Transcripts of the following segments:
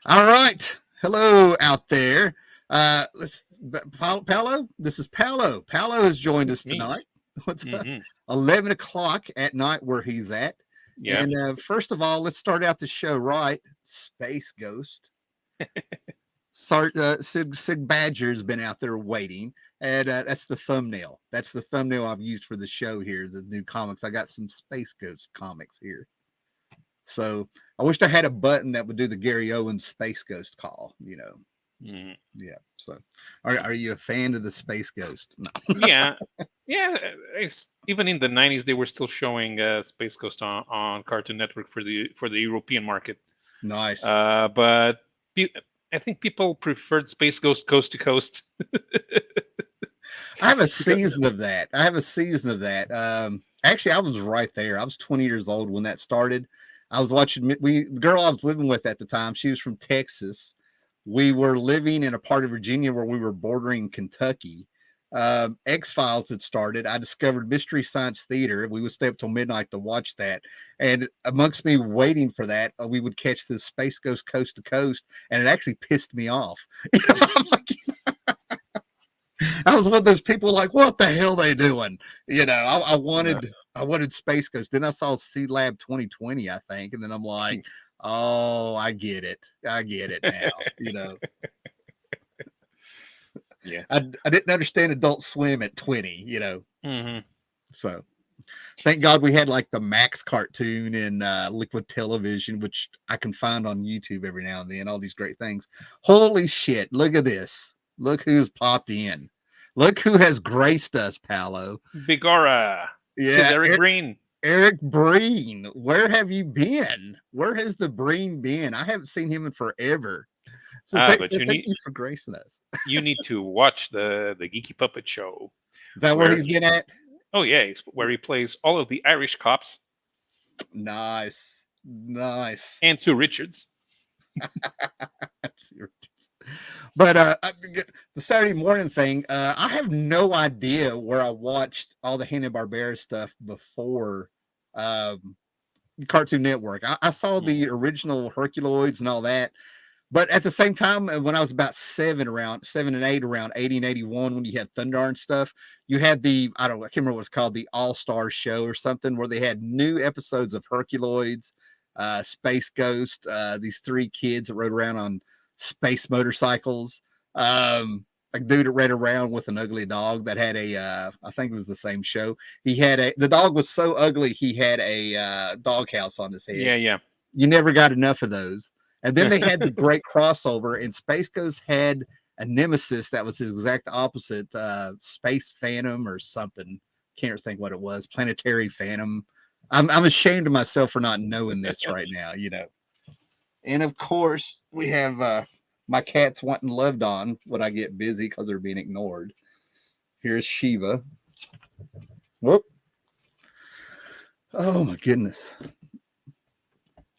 All right. Hello out there. Paolo, this is Paolo. Paolo has joined It's us me. tonight. What's up? Hmm. 11 o'clock at night where he's at. Yeah. And first of all, let's start out the show right. Space Ghost. Sig Badger's been out there waiting. And that's the thumbnail. That's the thumbnail I've used for the show here, the new comics. I got some Space Ghost comics here. So I wished I had a button that would do the Gary Owens Space Ghost call. Hmm. Yeah. So are you a fan of the Space Ghost? No. Yeah. Yeah. Even in the 90s, they were still showing Space Coast on Cartoon Network for the European market. Nice. But pe- I think people preferred Space Ghost Coast to Coast. I have a because season of that. I have a season of that. Actually, I was right there. I was 20 years old when that started. I was watching the girl I was living with at the time. She was from Texas. We were living in a part of Virginia where we were bordering Kentucky. X Files had started. I discovered Mystery Science Theater. We would stay up till midnight to watch that. And amongst me waiting for that, we would catch this Space Ghost Coast to Coast, and it actually pissed me off. I'm like, I was one of those people like, what the hell they doing? I no. wanted Space Ghost. Then I saw C Lab 2020, I think, and then I'm like, oh, I get it. I get it now. You know, Yeah. I didn't understand Adult Swim at 20. Hmm. So thank God we had like the Max cartoon and Liquid Television, which I can find on YouTube every now and then. All these great things. Holy shit! Look at this. Look who's popped in. Look who has graced us, Paolo. Bigora. This is Yeah, Eric Green. Eric Breen. Where have you been? Where has the Breen been? I haven't seen him in forever. So But thank you for gracing us. you need to watch the Geeky Puppet Show, Is that where where he's been at? oh yeah, it's where he plays all of the Irish cops Nice. Nice. and Sue Richards. But the Saturday morning thing, I have no idea where I watched all the Hanna-Barbera stuff before um, Cartoon Network. I saw Mhm. the original Herculoids and all that. But at the same time, when I was about around 7 and 8, around 80 and 81, when you had Thunder and stuff, you had I don't know, I can't remember what it's called, the All Star Show or something, where they had new episodes of Herculoids, Space Ghost, these three kids that rode around on space motorcycles. A dude that ran around with an ugly dog that had I think it was the same show. The dog was so ugly, he had a doghouse on his head. Yeah, yeah. You never got enough of those. And then they had the great crossover, and Space Ghost had a nemesis that was his exact opposite, Space Phantom or something. Can't think what it was. Planetary Phantom. I'm ashamed of myself for not knowing this right now. And of course, we have my cats wanting loved on when I get busy because they're being ignored. Here's Shiva. Whoop. Oh my goodness.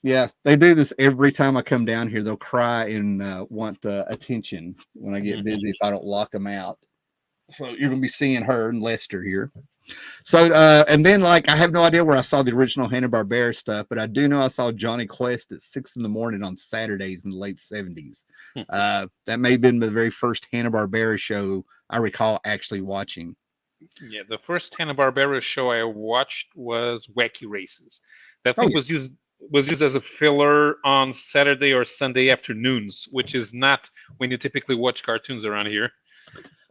Yeah, they do this every time I come down here. They'll cry and want attention when I get Hmm. busy if I don't lock them out. So you're gonna be seeing her and Lester here. So and then like I have no idea where I saw the original Hanna Barbera stuff, but I do know I saw Johnny Quest at 6 in the morning on Saturdays in the late '70s. That may have been the very first Hanna Barbera show I recall actually watching. Yeah, the first Hanna Barbera show I watched was Wacky Races. That Oh thing yeah, was used as a filler on Saturday or Sunday afternoons, which is not when you typically watch cartoons around here.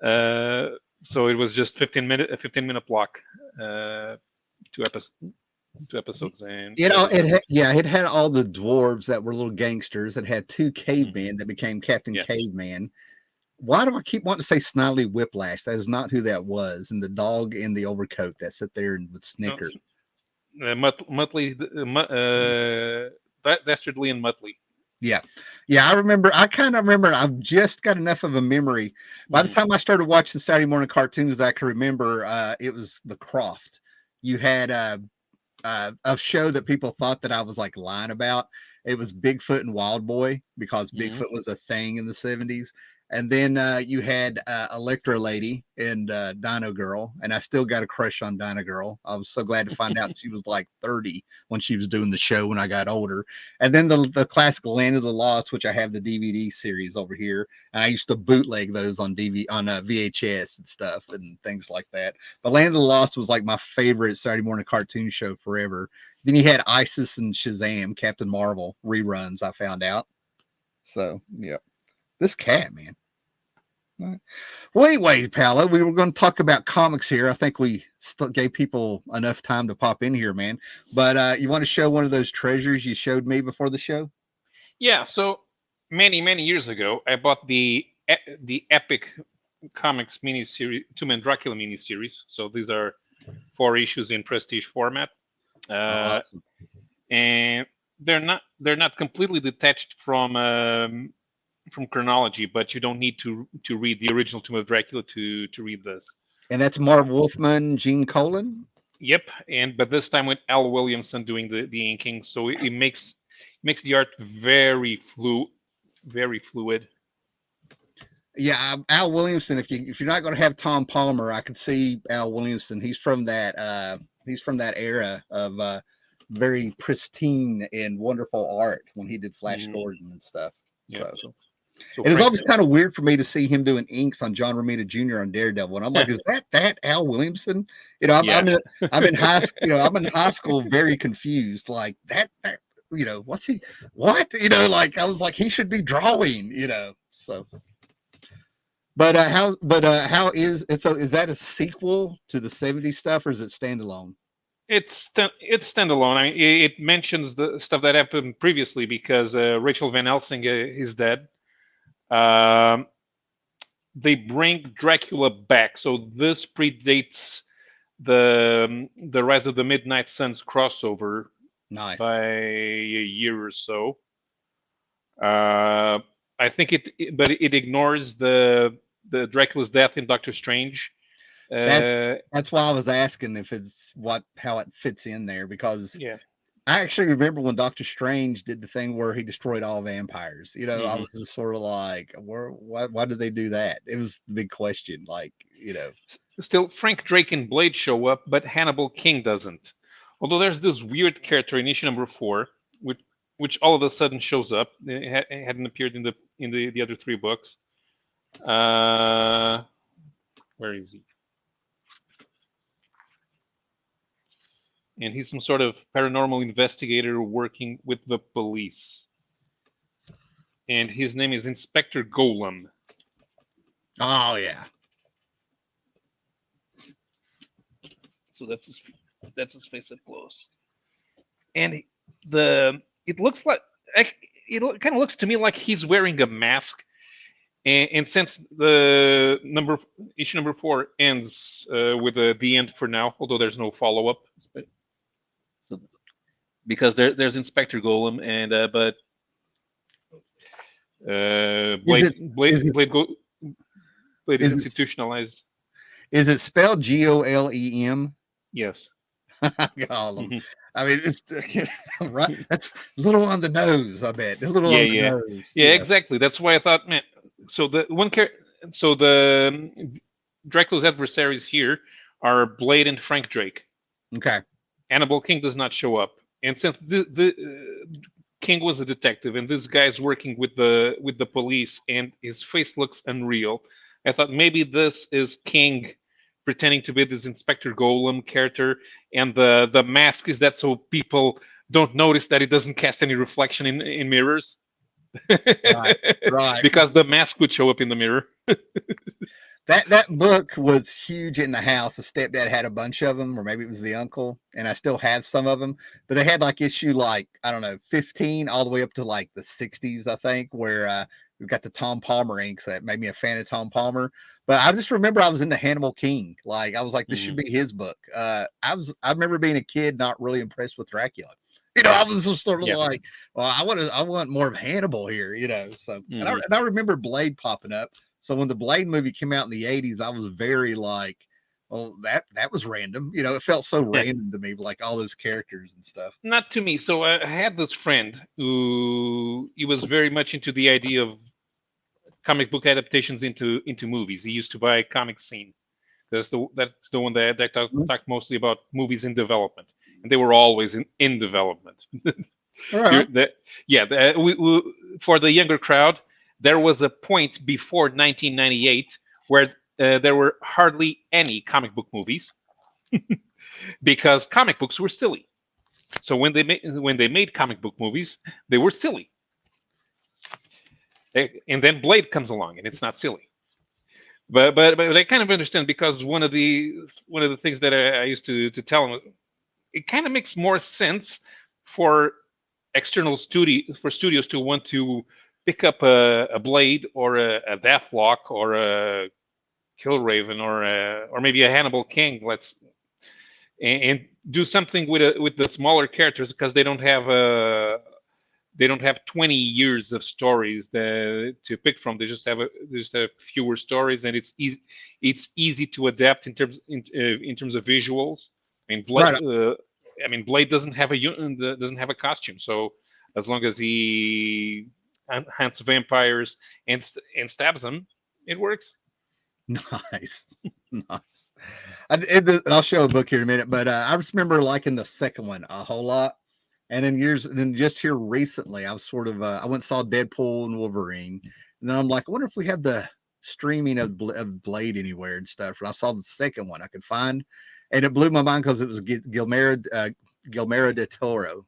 Uh, so it was just 15-minute block, uh, two episodes, two episodes, and you that know was that. it had all the dwarves that were little gangsters. It had two Hmm. cavemen that became Captain Yeah. Caveman. Why do I keep wanting to say Snidely Whiplash? That is not who that was. And the dog in the overcoat that sit there and would No, snicker. Muttley, Dastardly and Muttley. Yeah. Yeah. I kind of remember. I've just got enough of a memory. By the Hmm. time I started watching Saturday morning cartoons, I can remember it was The Croft. You had a show that people thought that I was like lying about. It was Bigfoot and Wild Boy because Hmm. Bigfoot was a thing in the '70s. And then you had Electra Lady and Dino Girl, and I still got a crush on Dino Girl. I was so glad to find out she was like 30 when she was doing the show when I got older. And then the classic Land of the Lost, which I have the DVD series over here, and I used to bootleg those on VHS and stuff and things like that. But Land of the Lost was like my favorite Saturday morning cartoon show forever. Then you had Isis and Shazam, Captain Marvel reruns. I found out. So yeah, this cat, man. Well, anyway, Paula, we were going to talk about comics here. I think we still gave people enough time to pop in here, man. But you want to show one of those treasures you showed me before the show? Yeah. So many years ago, I bought the Epic Comics miniseries, Two Man Dracula miniseries. So these are 4 issues in prestige format, Awesome. and they're not completely detached from chronology, but you don't need to read the original Tomb of Dracula to read this. And that's Marv Wolfman, Gene Colan. Yep, but this time with Al Williamson doing the inking, so it makes the art very fluid. Yeah, Al Williamson. If you're not going to have Tom Palmer, I could see Al Williamson. He's from that era of very pristine and wonderful art when he did Flash Gordon and stuff. Yeah, So so it was always kind of weird for me to see him doing inks on John Romita Jr. on Daredevil, and I'm like, is that Al Williamson? I'm in high school. I'm in high school, very confused. Like that. What's he? What? Like I was like, he should be drawing. So. But how is it? So is that a sequel to the '70s stuff, or is it standalone? It's standalone. I mean, it mentions the stuff that happened previously because Rachel Van Helsing is dead. They bring Dracula back, so this predates the Rise of the Midnight Suns crossover Nice. by a year or so. I think but it ignores the Dracula's death in Doctor Strange. That's why I was asking if it's how it fits in there, because Yeah. I actually remember when Doctor Strange did the thing where he destroyed all vampires. I was just sort of like, why did they do that? It was the big question. Like, Still, Frank Drake and Blade show up, but Hannibal King doesn't. Although there's this weird character in issue number 4, which all of a sudden shows up. It hadn't appeared in the other 3 books. Where is he? And he's some sort of paranormal investigator working with the police. And his name is Inspector Golem. Oh yeah. So that's his face up close. And it looks like it kind of looks to me like he's wearing a mask. And since the issue number 4 ends with the end for now, although there's no follow up, so, because there's Inspector Golem and but Blade is institutionalized. Is it spelled Golem? Yes. Golem. Mm-hmm. I mean, it's right. That's a little on the nose. I bet. A little on the nose. Yeah, exactly. That's why I thought, man. So the Dracula's adversaries here are Blade and Frank Drake. Okay. Hannibal King does not show up, and since the King was a detective, and this guy's working with the police, and his face looks unreal, I thought maybe this is King pretending to be this Inspector Golem character, and the mask is that so people don't notice that it doesn't cast any reflection in mirrors. Right. Because the mask would show up in the mirror. That book was huge in the house. The stepdad had a bunch of them, or maybe it was the uncle, and I still have some of them. But they had like issue 15 all the way up to like the 60s, I think, where we've got the Tom Palmer inks that made me a fan of Tom Palmer. But I just remember I was into Hannibal King. Like I was like, this should be his book. I remember being a kid not really impressed with Dracula. I was just sort of like, well, I want more of Hannibal here, So and I remember Blade popping up. So when the Blade movie came out in the 80s, I was very like, well, that was random. It felt so random to me, like all those characters and stuff. Not to me. So I had this friend who he was very much into the idea of comic book adaptations into movies. He used to buy Comic Scene. That's the one that talked mostly about movies in development, and they were always in development. All right. For the younger crowd, there was a point before 1998 where there were hardly any comic book movies because comic books were silly. So when they made comic book movies, they were silly. And then Blade comes along, and it's not silly. But I kind of understand, because one of the things that I used to tell him, it kind of makes more sense for studios to want to pick up a Blade or a Deathlock or a Killraven or maybe a Hannibal King. And do something with the smaller characters, because they don't have 20 years of stories to pick from. They just have fewer stories, and it's easy to adapt in terms of visuals. Blade doesn't have a costume, so as long as he hunts vampires and stabs them, it works. Nice. Nice. And I'll show a book here in a minute, but I just remember liking the second one a whole lot. And then just here recently, I was sort of I went and saw Deadpool and Wolverine, and then I'm like, I wonder if we have the streaming of Blade anywhere and stuff. And I saw the second one I could find, and it blew my mind because it was Guillermo del Toro.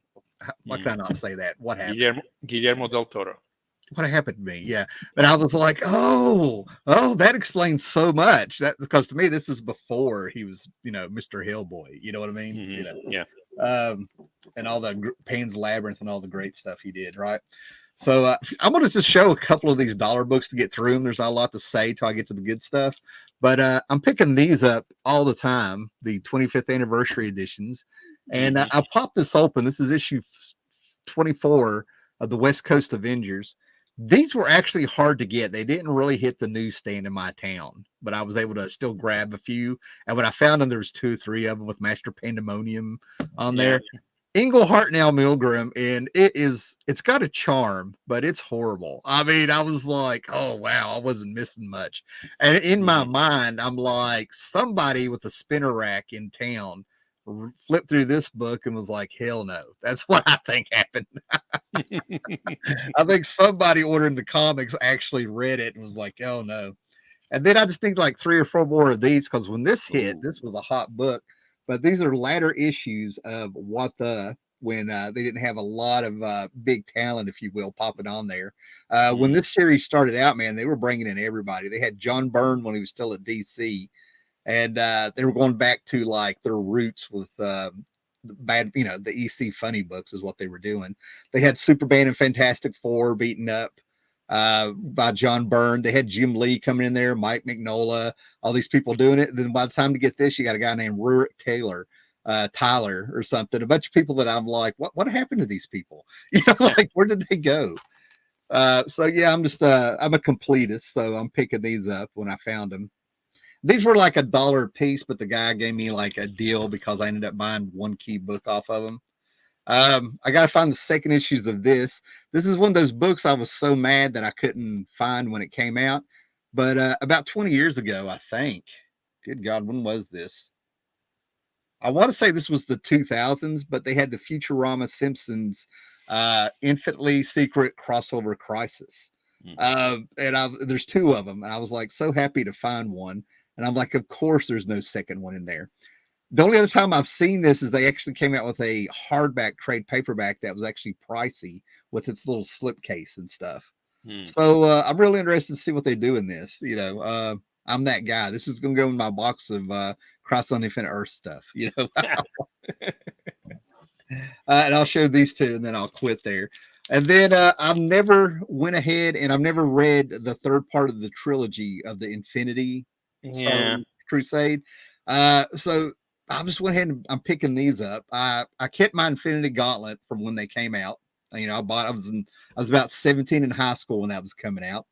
Why can I not say that? What happened? Guillermo del Toro. What happened to me? Yeah, but I was like, oh, that explains so much. That because to me this is before he was, Mr. Hellboy. You know what I mean? Mm-hmm. Yeah. And all the Pan's Labyrinth and all the great stuff he did, right? So I'm going to just show a couple of these dollar books to get through them. There's not a lot to say till I get to the good stuff, but I'm picking these up all the time, the 25th anniversary editions. And I popped this open. This is issue 24 of the West Coast Avengers. These were actually hard to get. They didn't really hit the newsstand in my town, but I was able to still grab a few. And when I found them, there was 2 or 3 of them with Master Pandemonium on there. Ingle Hartnell Milgram, and it's got a charm, but it's horrible. I mean, I was like, oh wow, I wasn't missing much. And in my mind, I'm like, somebody with a spinner rack in town flipped through this book and was like, hell no. That's what I think happened. I think somebody ordering the comics actually read it and was like, oh no. And then I just think like 3 or 4 more of these, because when this hit, this was a hot book. But these are latter issues of when they didn't have a lot of big talent, if you will, popping on there. When this series started out, man, they were bringing in everybody. They had John Byrne when he was still at DC, and they were going back to like their roots with the EC funny books is what they were doing. They had Superman and Fantastic Four beaten up by John Byrne. They had Jim Lee coming in there, Mike Mignola, all these people doing it. Then by the time to get this, you got a guy named Rurik Tyler or something. A bunch of people that I'm like, what happened to these people? Like where did they go? So yeah, I'm a completist, so I'm picking these up when I found them. These were like $1 a piece, but the guy gave me like a deal because I ended up buying 1 key book off of them. I got to find the second issues of this. This is one of those books I was so mad that I couldn't find when it came out. But about 20 years ago, I think. Good God, when was this? I want to say this was the 2000s, but they had the Futurama Simpsons Infinitely Secret Crossover Crisis. There's 2 of them, and I was like so happy to find one. And I'm like, of course, there's no second one in there. The only other time I've seen this is they actually came out with a hardback trade paperback that was actually pricey with its little slipcase and stuff. So I'm really interested to see what they do in this. I'm that guy. This is going to go in my box of Cross on Infinite Earth stuff. And I'll show these 2, and then I'll quit there. And then I've never went ahead and I've never read the 3rd part of the trilogy of the Infinity Star Crusade. So I just went ahead and I'm picking these up. I kept my Infinity Gauntlet from when they came out. I was about 17 in high school when that was coming out.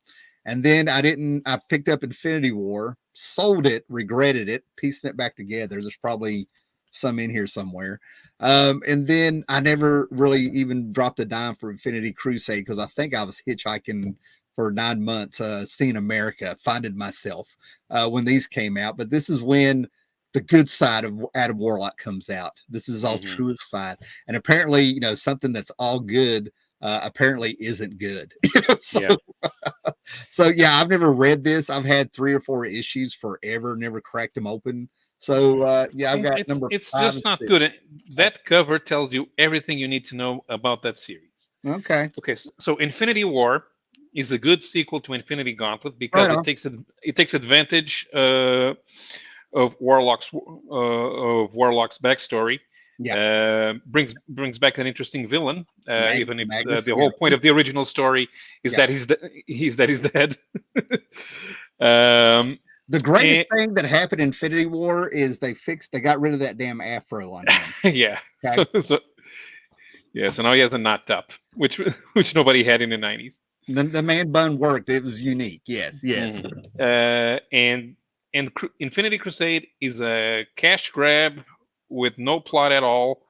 And then I picked up Infinity War, sold it, regretted it, piecing it back together. There's probably some in here somewhere. And then I never really even dropped a dime for Infinity Crusade because I think I was hitchhiking for 9 months, seeing America, finding myself when these came out. But this is when the good side of Adam Warlock comes out. This is all Hmm. truest side, and apparently, something that's all good apparently isn't good. So, Yeah. so yeah, I've never read this. I've had 3 or 4 issues forever, never cracked them open. So yeah, I've got It's number it's 5 and just not 6. good. That cover tells you everything you need to know about that series. Okay, Okay, so Infinity War is a good sequel to Infinity Gauntlet right because on. it takes advantage of Warlock's backstory. Yeah, Brings back an interesting villain, even if Magnus. the Yeah, whole point of the original story is yeah. that he's dead. um, The greatest and, thing that happened in Infinity War is they got rid of that damn afro on him. yeah, Okay. so now he has a knot top, which which nobody had in the 90s. The man bun worked. It was unique. Yes, yes. Mhm. Infinity Crusade is a cash grab with no plot at all,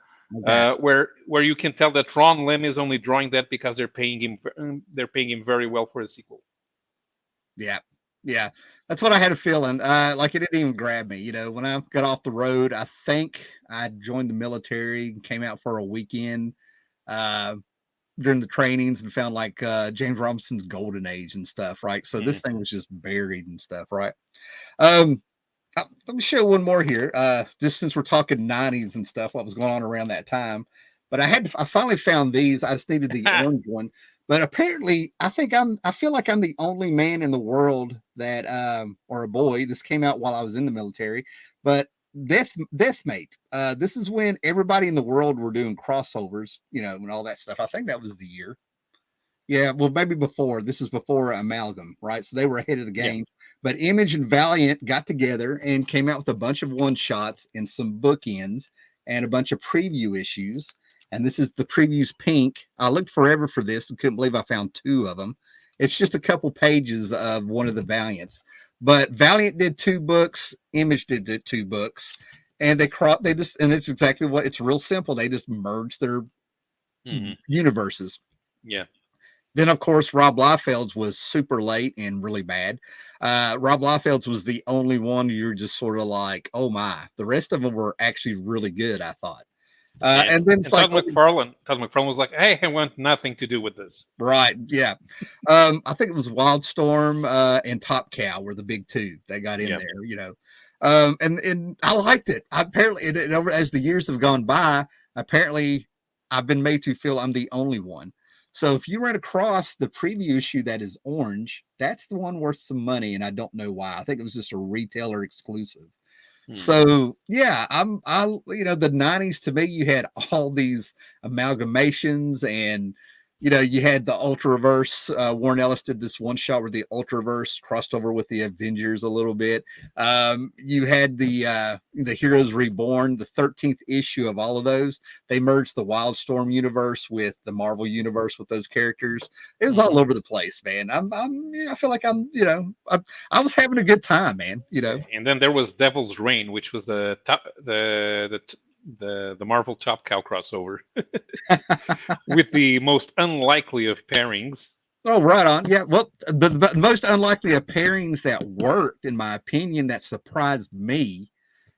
Okay. where you can tell that Ron Lim is only drawing that because they're paying him very well for a sequel. Yeah. Yeah. That's what I had a feeling. Like it didn't even grab me. When I got off the road, I think I joined the military and came out for a weekend uh, during the trainings and found like James Robinson's Golden Age and stuff, right? So this thing Mhm. was just buried and stuff, right? Um, let me show one more here. Just since we're talking 90s and stuff, what was going on around that time. But I finally found these. I just needed the orange one. But apparently, I feel like I'm the only man in the world that, or a boy, this came out while I was in the military, but Deathmate. This is when everybody in the world were doing crossovers, and all that stuff. I think that was the year. Yeah, well, maybe before. This is before Amalgam, right? So they were ahead of the Yeah. game. But Image and Valiant got together and came out with a bunch of one shots and some bookends and a bunch of preview issues. And this is the previews pink. I looked forever for this and couldn't believe I found 2 of them. It's just a couple pages of one of the Valiants. But Valiant did 2 books, Image did 2 books, and they just, and it's exactly what it's real simple. They just merged their Mhm. universes. Yeah. Then, of course, Rob Liefeld's was super late and really bad. Rob Liefeld's was the only one you're just sort of like, oh my. The rest of them were actually really good, I thought. Yeah. And then it's And like, Todd McFarlane was like, "Hey, I want nothing to do with this." right, yeah. I think it was Wildstorm and Top Cow were the big 2 they got in Yeah. there. And I liked it. Apparently, as the years have gone by, apparently I've been made to feel I'm the only one. So if you run across the preview issue that is orange, that's the one worth some money, and I don't know why. I think it was just a retailer exclusive. Mhm. So yeah, the 90s to me, you had all these amalgamations and you had the Ultraverse. Warren Ellis did this one shot where the Ultraverse crossed over with the Avengers a little bit. You had the Heroes Reborn, the 13th issue of all of those. They merged the Wildstorm universe with the Marvel universe with those characters. It was all Mhm. over the place, man. I feel like I was having a good time, man. Yeah. And then there was Devil's Reign, which was the Marvel Top Cow crossover with the most unlikely of pairings. Oh, right on. Yeah. Well, the most unlikely of pairings that worked, in my opinion, that surprised me,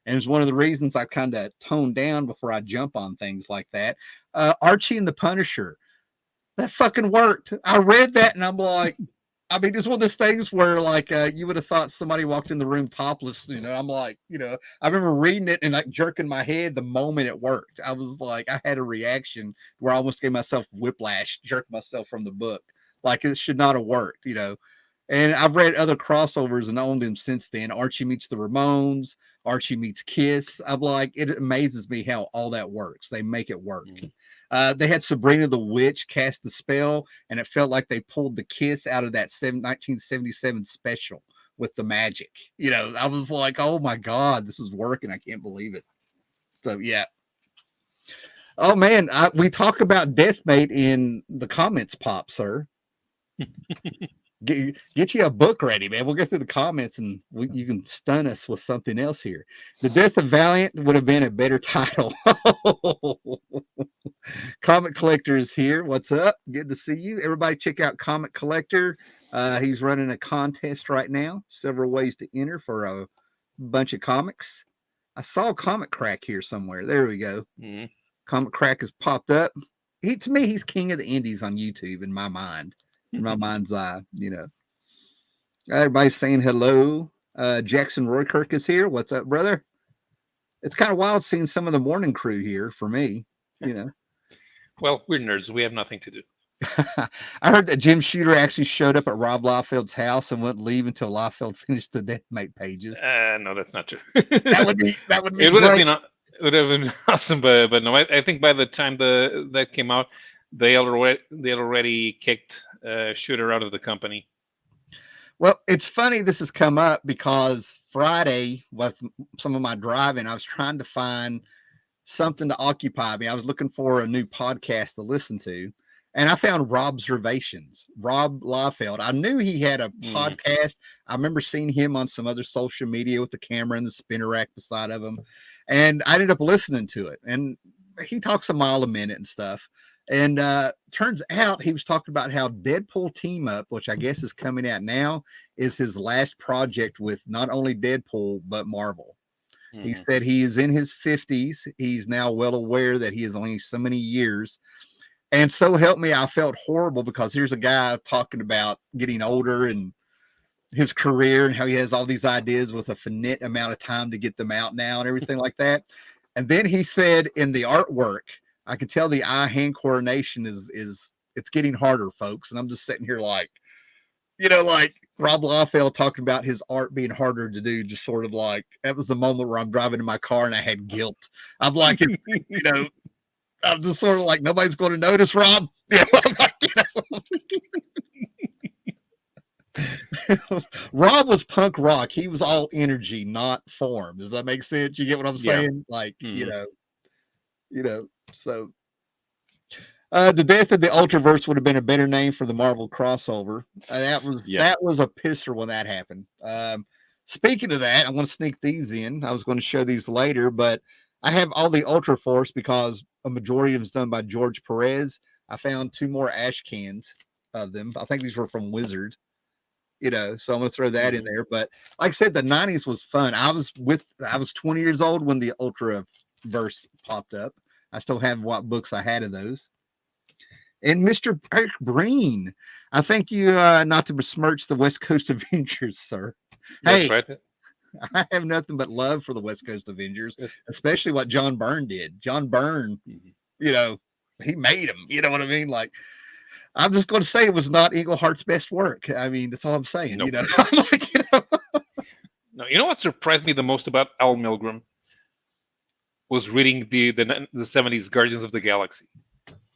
and it's one of the reasons I kind of toned down before I jump on things like that. Archie and the Punisher. That fucking worked. I read that and I'm like, I mean, it's one of those things where like you would have thought somebody walked in the room topless. I'm like, I remember reading it and like jerking my head the moment it worked. I was like, I had a reaction where I almost gave myself whiplash, jerked myself from the book. Like it should not have worked. And I've read other crossovers and owned them since then. Archie meets the Ramones, Archie meets Kiss. I'm like, it amazes me how all that works. They make it work. Mhm. They had Sabrina the Witch cast the spell, and it felt like they pulled the Kiss out of that 1977 special with the magic. I was like, oh my God, this is working. I can't believe it. So, yeah. Oh, man. We talk about Deathmate in the comments pop, sir. Get you a book ready, man. We'll get through the comments and you can stun us with something else here. The Death of Valiant would have been a better title. Comic Collector is here. What's up? Good to see you. Everybody check out Comic Collector. He's running a contest right now. Several ways to enter for a bunch of comics. I saw Comic Crack here somewhere. There we go. Mm-hmm. Comic Crack has popped up. To me, he's king of the indies on YouTube in my mind. In my mind's eye, Everybody's saying hello. Jackson Roykirk is here. What's up, brother? It's kind of wild seeing some of the morning crew here for me, Well, we're nerds. We have nothing to do. I heard that Jim Shooter actually showed up at Rob Liefeld's house and wouldn't leave until Liefeld finished the Deathmate pages. No, that's not true. That would be It would have been awesome, but no, I think by the time that came out, they already kicked Shooter out of the company. Well, it's funny this has come up because Friday with some of my driving, I was trying to find something to occupy me. I was looking for a new podcast to listen to, and I found Robservations. Rob Liefeld. I knew he had a podcast. I remember seeing him on some other social media with the camera and the spinner rack beside of him, and I ended up listening to it. And he talks a mile a minute and stuff. And turns out he was talking about how Deadpool Team Up, which I guess is coming out now, is his last project with not only Deadpool, but Marvel. Mm-hmm. He said he is in his 50s. He's now well aware that he is only so many years. And so help me, I felt horrible because here's a guy talking about getting older and his career and how he has all these ideas with a finite amount of time to get them out now and everything like that. And then he said in the artwork, I could tell the eye-hand coordination is it's getting harder, folks. And I'm just sitting here like Rob Liefeld talking about his art being harder to do, just sort of like, that was the moment where I'm driving in my car and I had guilt. I'm like, I'm just sort of like, nobody's going to notice, Rob. I'm like, Rob was punk rock. He was all energy, not form. Does that make sense? You get what I'm saying? Yeah. Like, so the Death of the Ultraverse would have been a better name for the Marvel crossover. That was a pisser when that happened. Speaking of that, I'm going to sneak these in. I was going to show these later, but I have all the Ultra Force because a majority of them is done by George Perez. I found 2 more ash cans of them. I think these were from Wizard. So I'm going to throw that in there. But like I said, the 90s was fun. I was 20 years old when the Ultraverse popped up. I still have what books I had of those. And Mr. Eric Breen, I thank you not to besmirch the West Coast Avengers, sir. That's right. I have nothing but love for the West Coast Avengers, especially what John Byrne did. John Byrne, he made them. You know what I mean? Like, I'm just going to say it was not Englehart's best work. I mean, that's all I'm saying. Nope. Like, No, you know what surprised me the most about Al Milgrom was reading the 70s Guardians of the Galaxy.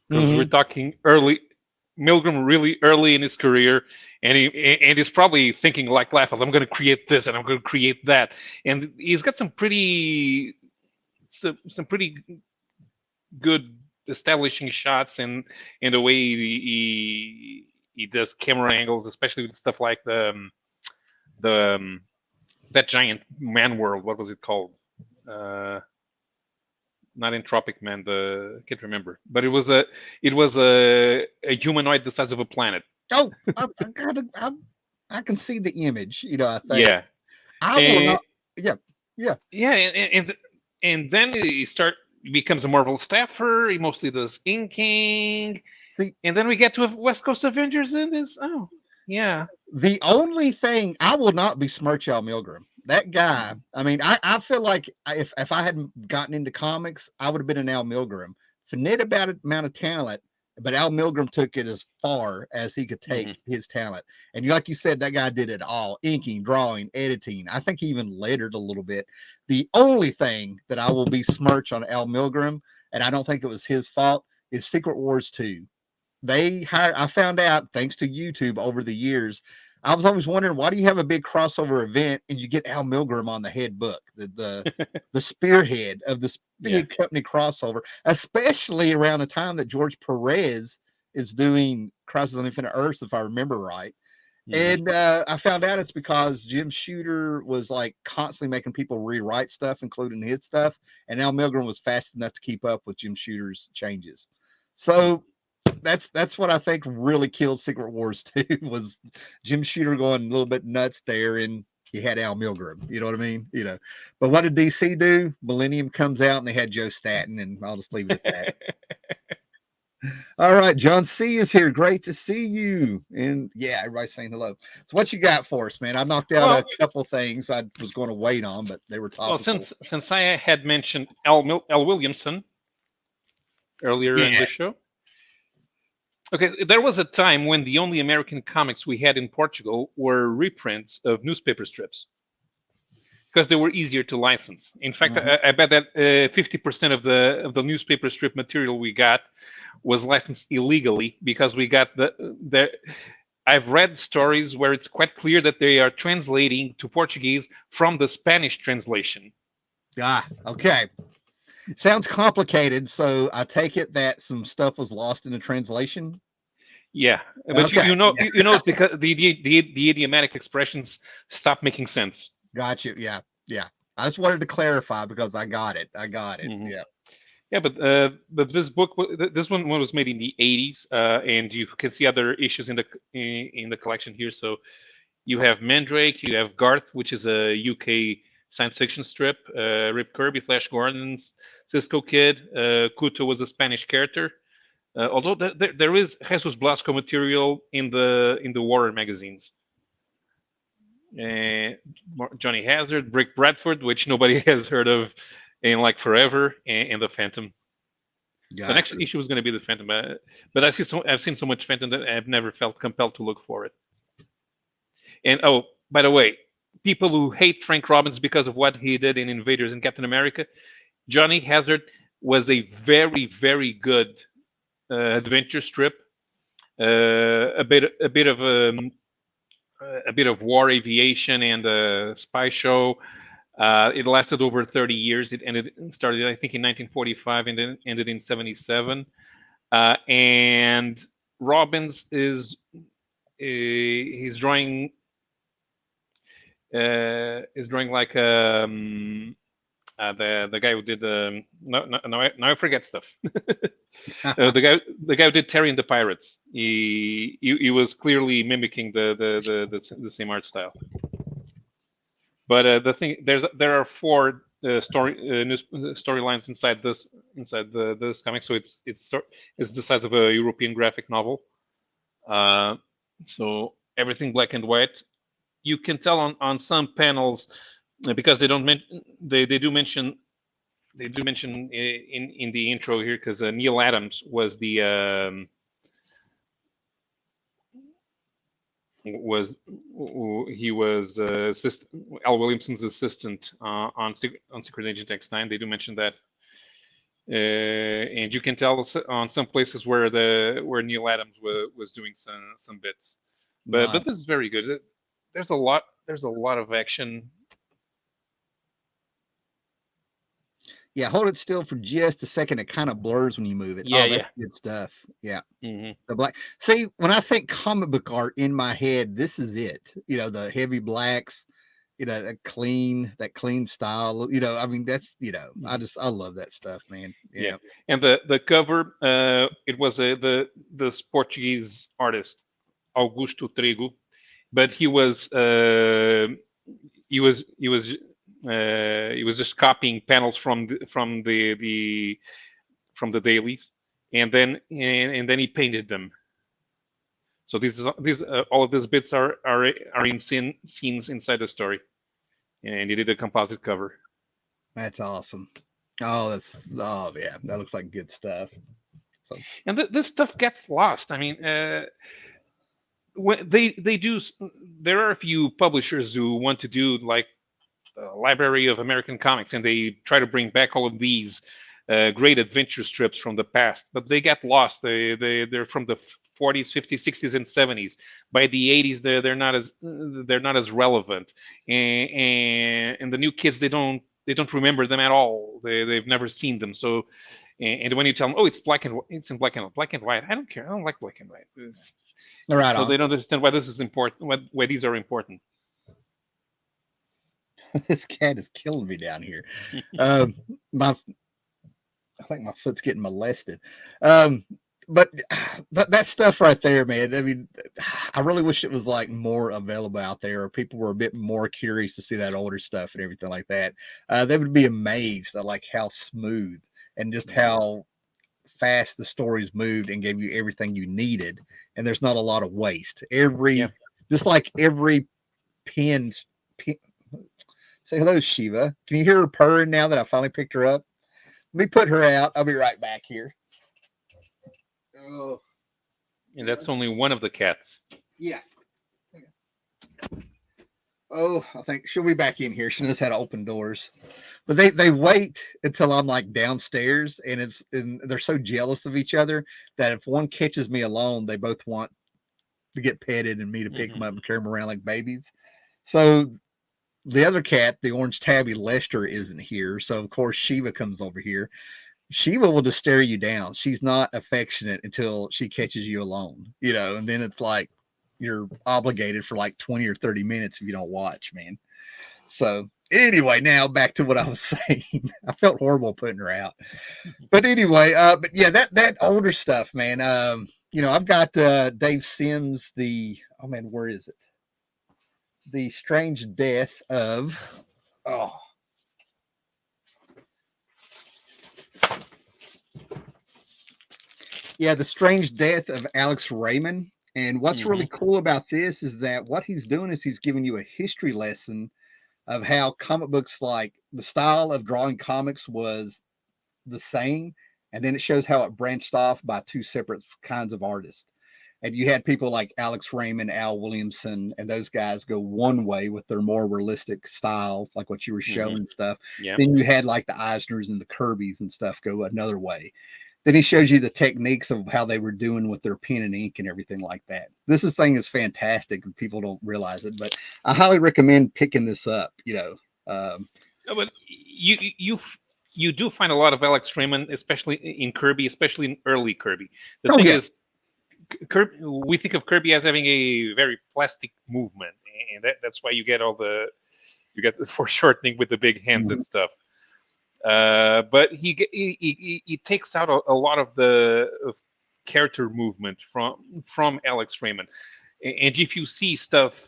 Because we're talking Milgrom really early in his career, and he's probably thinking like Liefeld, I'm going to create this and I'm going to create that, and he's got some pretty good establishing shots and the way he does camera angles, especially with stuff like that giant man world. What was it called? Not Entropic Man. I can't remember, but it was a humanoid the size of a planet. Oh, I can see the image. I think. Yeah. And then he becomes a Marvel staffer. He mostly does inking. And then we get to West Coast Avengers in this. Oh, yeah. The only thing I will not besmirch Al Milgrom. That guy, I mean, I feel like if I hadn't gotten into comics, I would have been an Al Milgrom. Finite about amount of talent, but Al Milgrom took it as far as he could take his talent. And like you said, that guy did it all: inking, drawing, editing. I think he even lettered a little bit. The only thing that I will besmirch on Al Milgrom, and I don't think it was his fault, is Secret Wars 2. I found out, thanks to YouTube over the years, I was always wondering, why do you have a big crossover event and you get Al Milgrom on the head book, the spearhead of this big company crossover, especially around the time that George Perez is doing Crisis on Infinite Earths, if I remember right. Hmm. And I found out it's because Jim Shooter was like constantly making people rewrite stuff, including his stuff. And Al Milgrom was fast enough to keep up with Jim Shooter's changes. So that's what I think really killed Secret Wars 2 was Jim Shooter going a little bit nuts there, and he had Al Milgrom. You know what I mean? But what did DC do? Millennium comes out and they had Joe Staton, and I'll just leave it at that. All right, John C is here. Great to see you. And yeah, everybody's saying hello. So what you got for us, man? I knocked out a Well, couple things I was going to wait on, but they were well, topical. since I had mentioned L. Williamson earlier in the Yes. show, okay, there was a time when the only American comics we had in Portugal were reprints of newspaper strips because they were easier to license. In fact, Mhm. I bet that 50% of the newspaper strip material we got was licensed illegally because we got the. I've read stories where it's quite clear that they are translating to Portuguese from the Spanish translation. Ah, okay. Sounds complicated. So I take it that some stuff was lost in the translation. Yeah, but Okay. Yeah. you know it's because the idiomatic expressions stop making sense. Got you. Yeah. Yeah. I just wanted to clarify because I got it. I got it. Mhm. Yeah. Yeah, but this this one was made in the 80s, and you can see other issues in the collection here. So you have Mandrake, you have Garth, which is a UK science fiction strip, Rip Kirby, Flash Gordon, Cisco Kid, Kuto was a Spanish character. Although there is Jesus Blasco material in the Warrior magazines. Uh, Johnny Hazard, Rick Bradford, which nobody has heard of in like forever, and the Phantom. The Got next you. issue is going to be the Phantom, but I've seen so much Phantom that I've never felt compelled to look for it. And oh, by the way, people who hate Frank Robbins because of what he did in Invaders and Captain America, Johnny Hazard was a very good adventure strip. A bit of war aviation and a spy show. It lasted over 30 years. It started, I think, in 1945 and then ended in 77. And Robbins he's drawing is drawing like the guy who did now I forget stuff. The guy who did Terry and the Pirates. He was clearly mimicking the same art style. But the thing there are four storylines inside this comic, so it's the size of a European graphic novel. Uh, so everything black and white. You can tell on some panels because they don't they do mention in the intro here because Neil Adams was the was he was Al Williamson's assistant on Secret Agent X9. They do mention that, and you can tell on some places where Neil Adams was doing some bits. Nice. But this is very good. There's a lot of action. Yeah, hold it still for just a second. It kind of blurs when you move it. Yeah, Oh, that's yeah. good stuff. Yeah. Hmm. The black. See, when I think comic book art in my head, this is it. The heavy blacks, that clean style. I mean, that's, I love that stuff, man. Yeah, Yeah. and the cover it was this Portuguese artist Augusto Trego, but he was just copying panels from the dailies, and then he painted them. So these all of these bits are in scenes inside the story, and he did a composite cover. That's awesome. Oh yeah, that looks like good stuff. So And this stuff gets lost. I mean, when they do, there are a few publishers who want to do like a library of American comics, and they try to bring back all of these great adventure strips from the past, but they get lost. They're from the 40s, 50s, 60s, and 70s. By the 80s, they're not as relevant, and the new kids they don't. they don't remember them at all. They've never seen them. So, and when you tell them, oh, it's black and it's in black and white. I don't care. I don't like black and white. Right So on. they don't understand why this is important. Why these are important. This cat is killing me down here. My I think my foot's getting molested. Um, but that stuff right there, man. I mean, I really wish it was like more available out there, or people were a bit more curious to see that older stuff and everything like that. They would be amazed at like how smooth and just how fast the stories moved and gave you everything you needed. And there's not a lot of waste. Yeah. Just like every pin. Say hello, Shiva. Can you hear her purring now that I finally picked her up? Let me put her out. I'll be right back here. Oh, And that's only one of the cats. yeah. Oh, I think she'll be back in here. She knows how to open doors. But they wait until I'm like downstairs, and they're so jealous of each other that if one catches me alone, they both want to get petted and me to pick them up and carry them around like babies. So the other cat, the orange tabby Lester, isn't here. So of course Shiva comes over here. Shiva will just stare you down. She's not affectionate until she catches you alone, and then it's like you're obligated for like 20 or 30 minutes if you don't watch, man. So anyway, now back to what I was saying. I felt horrible putting her out. But anyway, but yeah, that older stuff, man. I've got Dave Sims, oh man, where is it? The Strange Death of The Strange Death of Alex Raymond. And what's really cool about this is that what he's doing is he's giving you a history lesson of how comic books, like the style of drawing comics was the same. And then it shows how it branched off by two separate kinds of artists. And you had people like Alex Raymond, Al Williamson, and those guys go one way with their more realistic style, like what you were showing and stuff. Yeah. Then you had like the Eisners and the Kirbys and stuff go another way. Then he shows you the techniques of how they were doing with their pen and ink and everything like that. This thing is fantastic, and people don't realize it, but I highly recommend picking this up. But you do find a lot of Alex Raymond, especially in Kirby, especially in early Kirby. The thing is, Kirby, we think of Kirby as having a very plastic movement, and that's why you get the foreshortening with the big hands and stuff. But he takes out a lot of the character movement from Alex Raymond. And if you see stuff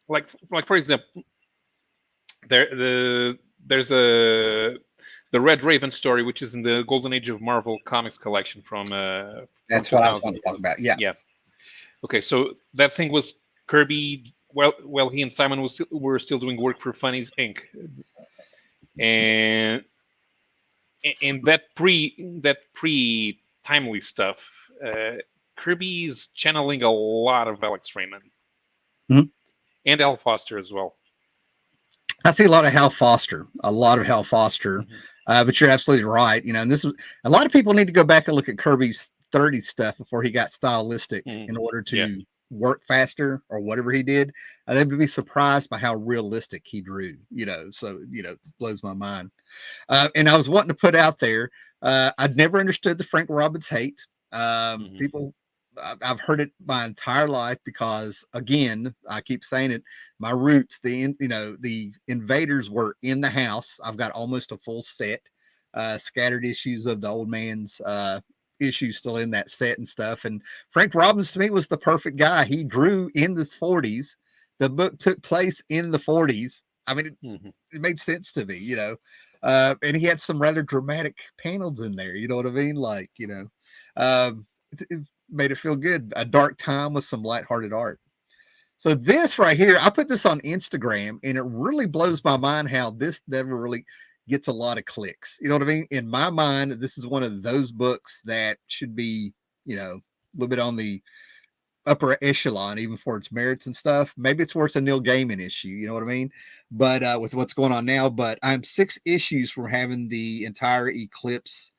like for example, there's the Red Raven story, which is in the Golden Age of Marvel Comics collection from that's what I was going to talk about. Yeah. Okay, so that thing was Kirby. Well, he and Simon were still doing work for Funny's Inc. And that pre timely stuff, Kirby's channeling a lot of Alex Raymond and Al Foster as well. I see a lot of Hal Foster, but you're absolutely right. And this is a lot of people need to go back and look at Kirby's 30 stuff before he got stylistic in order to work faster or whatever he did. They would be surprised by how realistic he drew. So blows my mind. And I was wanting to put out there, I'd never understood the Frank Robbins hate. People, I've heard it my entire life because, again, I keep saying it, my roots, the Invaders were in the house. I've got almost a full set, scattered issues of the old man's issues still in that set and stuff. And Frank Robbins to me was the perfect guy. He drew in the 40s. The book took place in the 40s. I mean, it made sense to me, and he had some rather dramatic panels in there. You know what I mean? Like, it made it feel good. A dark time with some lighthearted art. So this right here, I put this on Instagram, and it really blows my mind how this never really gets a lot of clicks. You know what I mean? In my mind, this is one of those books that should be, a little bit on the upper echelon, even for its merits and stuff. Maybe it's worth a Neil Gaiman issue. You know what I mean? But with what's going on now, but I'm 6 issues from having the entire Eclipse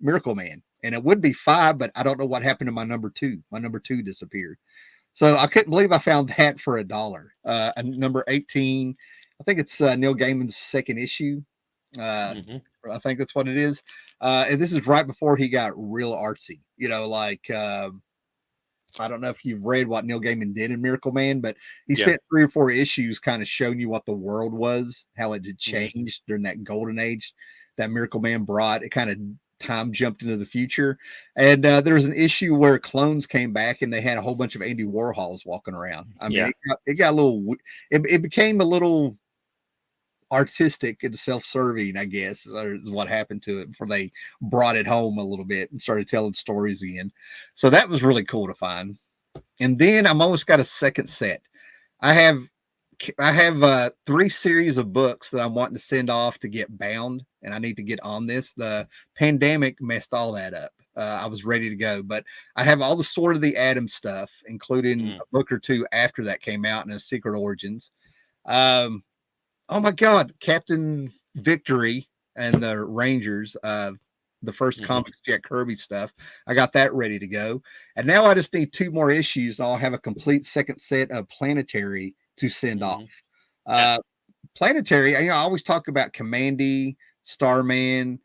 Miracle Man. And it would be 5, but I don't know what happened to my number 2. My number 2 disappeared. So I couldn't believe I found that for $1. And number 18 I think it's Neil Gaiman's second issue. Uh, Hmm. I think that's what it is. And this is right before he got real artsy. Like I don't know if you've read what Neil Gaiman did in Miracle Man, but he Yeah. spent 3 or 4 issues kind of showing you what the world was, how it had Hmm. changed during that golden age that Miracle Man brought. It kind of time jumped into the future. And there was an issue where clones came back and they had a whole bunch of Andy Warhols walking around. I mean, Yeah. it got a little, it became a little artistic and self-serving, I guess, is what happened to it before they brought it home a little bit and started telling stories again. So that was really cool to find. And then I'm almost got a second set. I have I have 3 series of books that I'm wanting to send off to get bound, and I need to get on this. The pandemic messed all that up. I was ready to go, but I have all the Sword of the Atom stuff, including Mm. a book or two after that came out in a Secret Origins. Um, oh my God, Captain Victory and the Rangers, the first Hmm. comics Jack Kirby stuff. I got that ready to go. And now I just need 2 more issues and I'll have a complete second set of Planetary to send off. Hmm. Yeah. Uh, Planetary, I always talk about Commandy, Starman,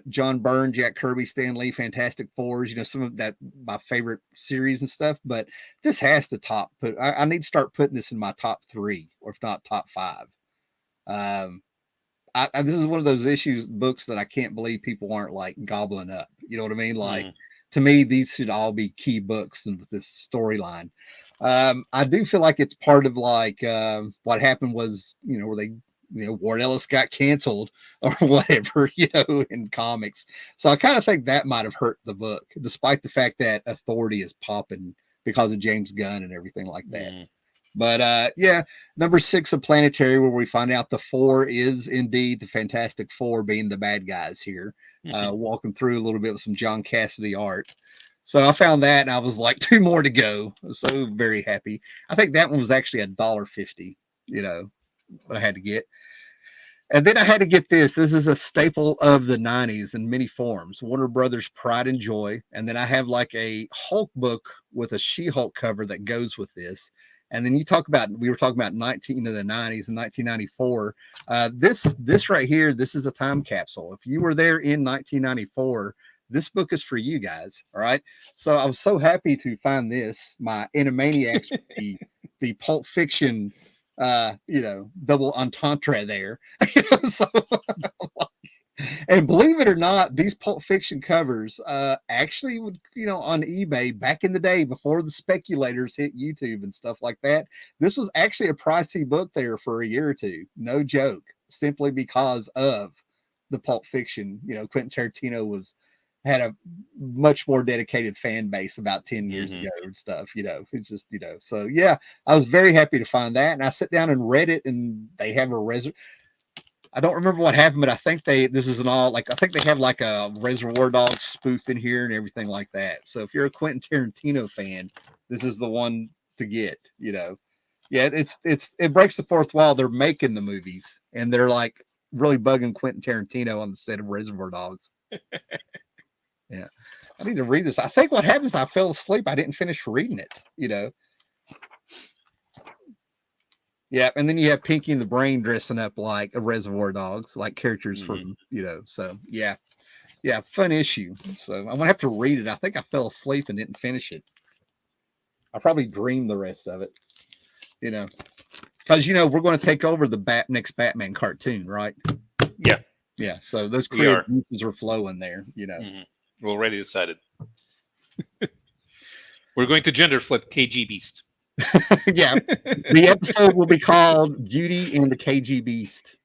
John Byrne, Jack Kirby, Stan Lee, Fantastic Fours, some of that, my favorite series and stuff. But this has to top, I need to start putting this in my top 3, or if not top 5. Um, this is one of those issues books that I can't believe people aren't like gobbling up. You know what I mean? Like, Mm. to me, these should all be key books in this storyline. I do feel like it's part of like what happened was, where they, Warren Ellis got canceled or whatever, in comics. So I kind of think that might have hurt the book, despite the fact that Authority is popping because of James Gunn and everything like that. Mm. But yeah, number 6 of Planetary, where we find out the 4 is indeed the Fantastic Four being the bad guys here. Walking through a little bit with some John Cassidy art. So I found that and I was like, 2 more to go. I was so very happy. I think that one was actually $1.50, what I had to get. And then I had to get this. This is a staple of the 90s in many forms. Warner Brothers Pride and Joy. And then I have like a Hulk book with a She-Hulk cover that goes with this. And then we were talking about 19 of the 90s and 1994. This right here, this is a time capsule. If you were there in 1994, this book is for you guys. All right. So I was so happy to find this, my Animaniacs, the Pulp Fiction, double entendre there. So, and believe it or not, these Pulp Fiction covers actually would, on eBay back in the day before the speculators hit YouTube and stuff like that. This was actually a pricey book there for a year or two. No joke, simply because of the Pulp Fiction. Quentin Tarantino had a much more dedicated fan base about 10 years Hmm. ago and stuff, it's just, so yeah, I was very happy to find that. And I sat down and read it, and they have I don't remember what happened, but I think this is I think they have like a Reservoir Dogs spoof in here and everything like that. So if you're a Quentin Tarantino fan, this is the one to get, Yeah, it breaks the fourth wall. They're making the movies and they're like really bugging Quentin Tarantino on the set of Reservoir Dogs. Yeah. I need to read this. I think what happens, I fell asleep. I didn't finish reading it. Yeah, and then you have Pinky and the Brain dressing up like a Reservoir Dogs, like characters Hmm. from, so yeah. Yeah, fun issue. So I'm gonna have to read it. I think I fell asleep and didn't finish it. I probably dreamed the rest of it, you know. Because we're going to take over the next Batman cartoon, right? Yeah, Yeah, so those we creative are. juices are flowing there, Hmm. We already decided. We're going to gender flip KG Beast. Yeah, the episode will be called Beauty and the KG Beast.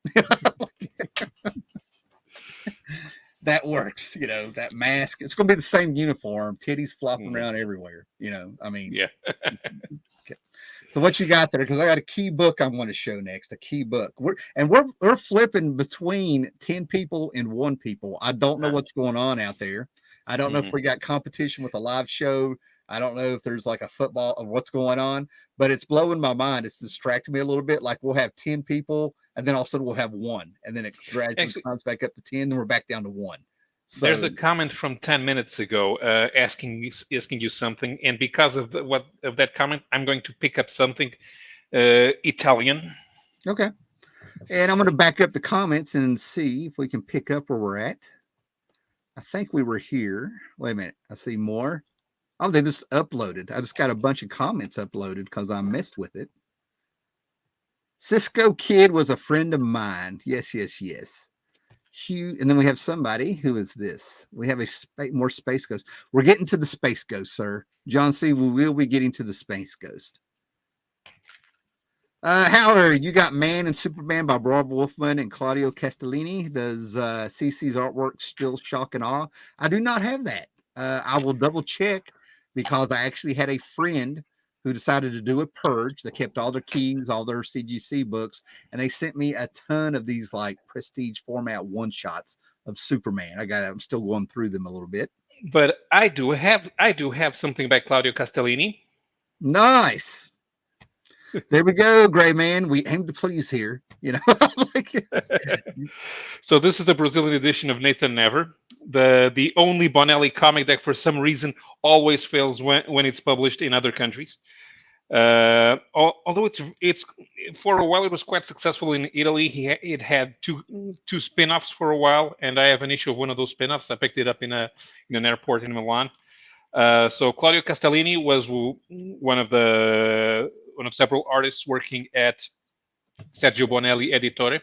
That works, that mask. It's going to be the same uniform, titties flopping Hmm. around everywhere, I mean, Yeah. okay. So what you got there? Because I got a key book I want to show next. A key book. We're flipping between 10 people and 1 people. I don't know what's going on out there. I don't know if Hmm. we got competition with a live show. I don't know if there's like a football of what's going on, but it's blowing my mind. It's distracting me a little bit. Like we'll have 10 people and then all of a sudden we'll have 1 and then it gradually Actually, climbs back up to 10. Then we're back down to 1. there's So a comment from 10 minutes ago asking you something, and because of that comment, I'm going to pick up something Italian. okay. And I'm going to back up the comments and see if we can pick up where we're at. I think we were here. Wait a minute. I see more. Oh, they just uploaded. I just got a bunch of comments uploaded because I messed with it. Cisco Kid was a friend of mine. Yes, yes, yes. Hugh, and then we have somebody. Who is this? We have more Space Ghost. We're getting to the Space Ghost, sir. John C. We will be getting to the Space Ghost. Howler, you got Man and Superman by Rob Wolfman and Claudio Castellini. Does CC's artwork still shock and awe? I do not have that. I will double check because I actually had a friend who decided to do a purge. They kept all their keys, all their CGC books, and they sent me a ton of these like prestige format one shots of Superman. I'm still going through them a little bit. But I do have something by Claudio Castellini. Nice. There we go, Gray Man. We aim to please here, you know. So this is the Brazilian edition of Nathan Never, the only Bonelli comic that for some reason always fails when it's published in other countries. Although it's for a while it was quite successful in Italy. It had two spin-offs for a while, and I have an issue of one of those spin-offs. I picked it up in an airport in Milan. So Claudio Castellini was one of several artists working at Sergio Bonelli Editore.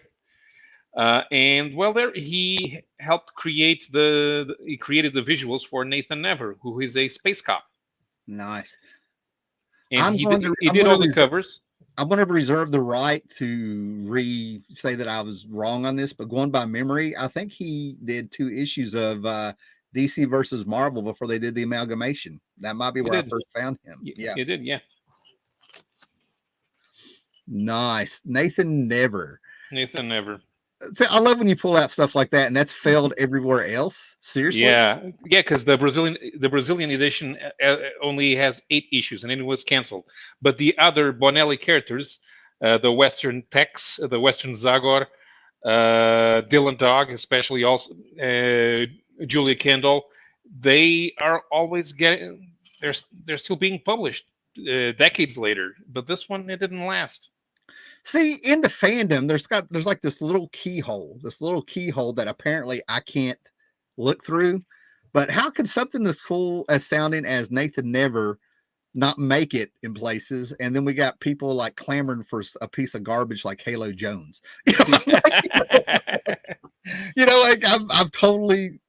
And well, there he helped create he created the visuals for Nathan Never, who is a space cop. Nice. And he did all the covers. I'm going to reserve the right to say that I was wrong on this, but going by memory, I think he did 2 issues of DC versus Marvel before they did the amalgamation. That might be where I first found him. Yeah, he did. Yeah. Nice. Nathan Never. See, I love when you pull out stuff like that, and that's failed everywhere else. Seriously? Yeah, because the Brazilian edition only has 8 issues, and then it was canceled. But the other Bonelli characters, the Western Tex, the Western Zagor, Dylan Dog, especially also Julia Kendall, they are always getting. They're still being published decades later, but this one it didn't last. See, in the fandom, there's like this little keyhole that apparently I can't look through. But how could something as cool as sounding as Nathan Never not make it in places? And then we got people like clamoring for a piece of garbage like Halo Jones. Like I've totally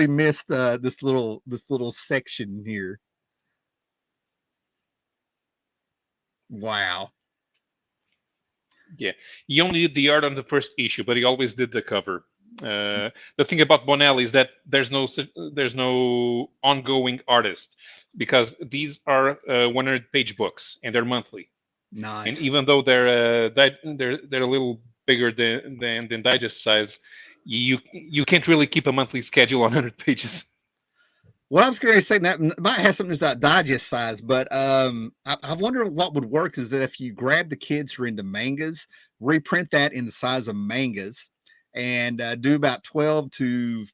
missed this little section here. Wow. Yeah, he only did the art on the first issue, but he always did the cover. The thing about Bonelli is that there's no ongoing artist, because these are 100-page books and they're monthly. Nice. And even though they're a little bigger than digest size, you can't really keep a monthly schedule on 100 pages. Well, I was going to say that might have something about digest size, but I wonder what would work is that if you grab the kids who are into mangas, reprint that in the size of mangas, and do about 12 to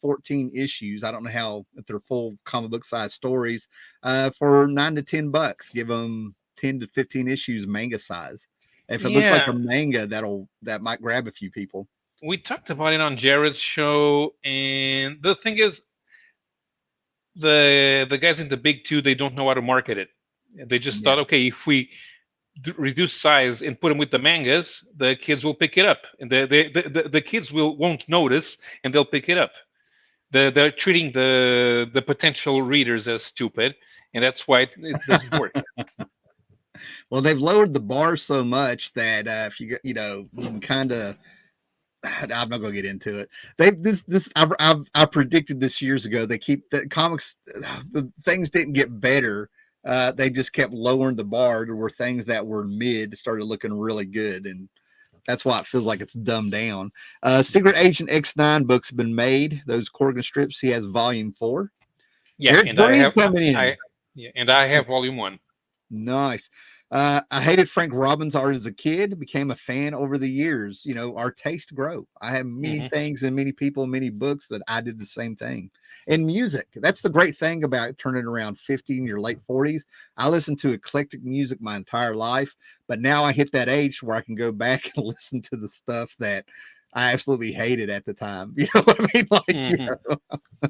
14 issues. I don't know if they're full comic book size stories, for $9 to $10. Give them 10 to 15 issues manga size. If it looks like a manga, that might grab a few people. We talked about it on Jared's show, and the thing is, the guys in the big 2, they don't know how to market it. They just thought, okay, if we reduce size and put them with the mangas, the kids will pick it up, and the kids won't notice, and they'll pick it up. They're treating the potential readers as stupid, and that's why it doesn't work. Well, they've lowered the bar so much that if you can kind of. I'm not going to get into it. I predicted this years ago. They keep the comics. The things didn't get better. They just kept lowering the bar to where things that were mid started looking really good, and that's why it feels like it's dumbed down. Secret Agent X9 books have been made. Those Corgan strips. He has volume 4. Yeah, and I have volume 1. Nice. I hated Frank Robbins' art as a kid, became a fan over the years. Our taste grow. I have many Hmm. things and many people, many books that I did the same thing. And music. That's the great thing about turning around 50 in your late 40s. I listened to eclectic music my entire life, but now I hit that age where I can go back and listen to the stuff that I absolutely hated at the time. You know what I mean? Like, Hmm.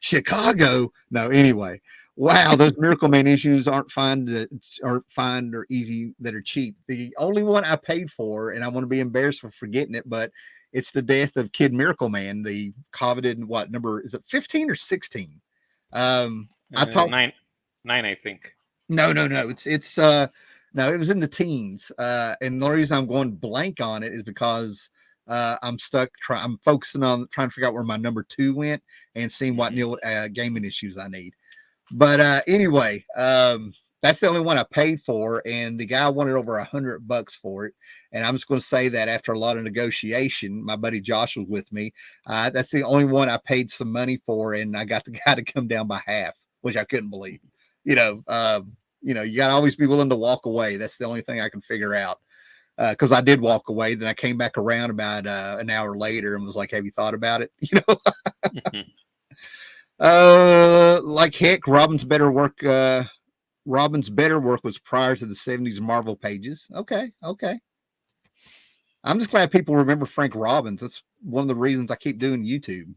Chicago. No, anyway. Wow, those Miracle Man issues aren't fine or easy that are cheap. The only one I paid for, and I want to be embarrassed for forgetting it, but it's the death of Kid Miracle Man, the coveted what number is it, 15 or 16? I talked. Nine, nine, I think. No. It's no, it was in the teens. And the reason I'm going blank on it is because I'm stuck I'm focusing on trying to figure out where my number 2 went and seeing what Hmm. new gaming issues I need. But anyway, that's the only one I paid for, and the guy wanted over $100 for it. And I'm just going to say that after a lot of negotiation, my buddy Josh was with me. That's the only one I paid some money for, and I got the guy to come down by half, which I couldn't believe. You know, you got to always be willing to walk away. That's the only thing I can figure out. Because I did walk away, then I came back around about an hour later and was like, "Have you thought about it?" Hmm. Like heck, Robin's better work was prior to the 70s Marvel pages. Okay. I'm just glad people remember Frank Robbins. That's one of the reasons I keep doing YouTube.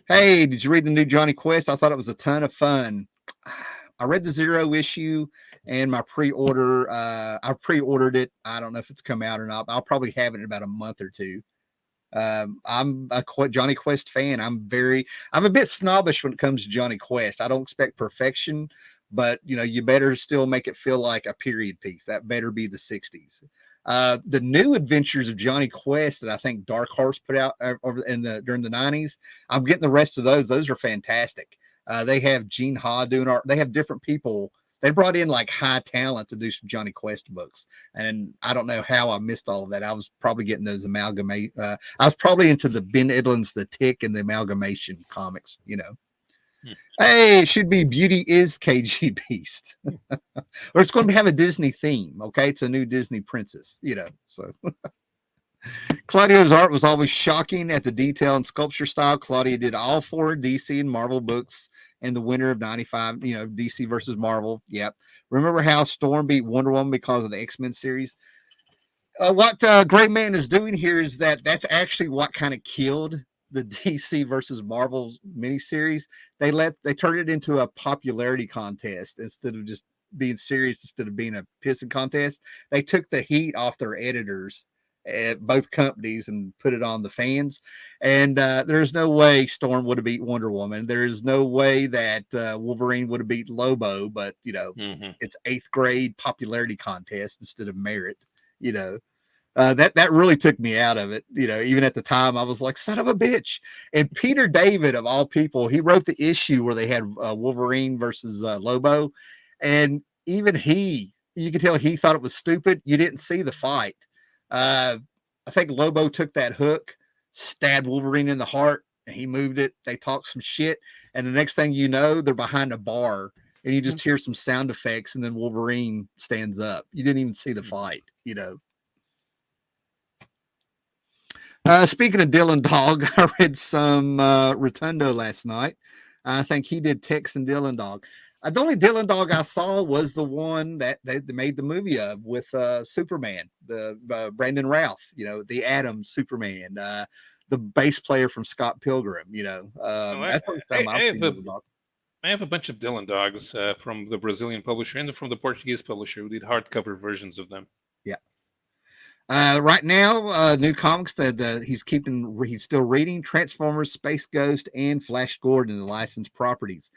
Hey, did you read the new Johnny Quest? I thought it was a ton of fun. I read the Zero issue and my pre-order. I pre-ordered it. I don't know if it's come out or not, but I'll probably have it in about a month or two. I'm a Johnny Quest fan. I'm a bit snobbish when it comes to Johnny Quest. I don't expect perfection, but you better still make it feel like a period piece. That better be the 60s. The new adventures of Johnny Quest that I think Dark Horse put out over during the 90s. I'm getting the rest of those. Those are fantastic. They have Gene Ha doing art. They have different people. They brought in like high talent to do some Johnny Quest books, and I don't know how I missed all of that. I was probably getting those amalgamate. I was probably into the Ben Edlund's The Tick and the amalgamation comics. Hey, it should be Beauty is KG Beast, or it's going to have a Disney theme. Okay, it's a new Disney princess. So Claudio's art was always shocking at the detail and sculpture style. Claudia did all 4 DC and Marvel books in the winter of '95. DC versus Marvel. Yep. Remember how Storm beat Wonder Woman because of the X-Men series? What Great Man is doing here is that's actually what kind of killed the DC versus Marvel's miniseries. They turned it into a popularity contest instead of just being serious, instead of being a pissing contest. They took the heat off their editors at both companies and put it on the fans. And there's no way Storm would have beat Wonder Woman. There is no way that Wolverine would have beat Lobo. But Hmm. it's 8th grade popularity contest instead of merit. You know, that really took me out of it. Even at the time, I was like, "Son of a bitch!" And Peter David, of all people, he wrote the issue where they had Wolverine versus Lobo, and even you could tell he thought it was stupid. You didn't see the fight. Uh, I think Lobo took that hook, stabbed Wolverine in the heart, and he moved it. They talked some shit, and the next thing you know, they're behind a bar, and you just hear some sound effects, and then Wolverine stands up. You didn't even see the fight. Speaking of Dylan Dog, I read some Rotundo last night. I think he did Tex and Dylan Dog. The only Dylan Dog I saw was the one that they made the movie of with Superman, the Brandon Routh, the Adams Superman, the bass player from Scott Pilgrim. Well, That's the only time I've seen Dylan Dog. I have a bunch of Dylan dogs from the Brazilian publisher and from the Portuguese publisher who did hardcover versions of them. Yeah. Right now, new comics that he's still reading: Transformers, Space Ghost, and Flash Gordon, the licensed properties.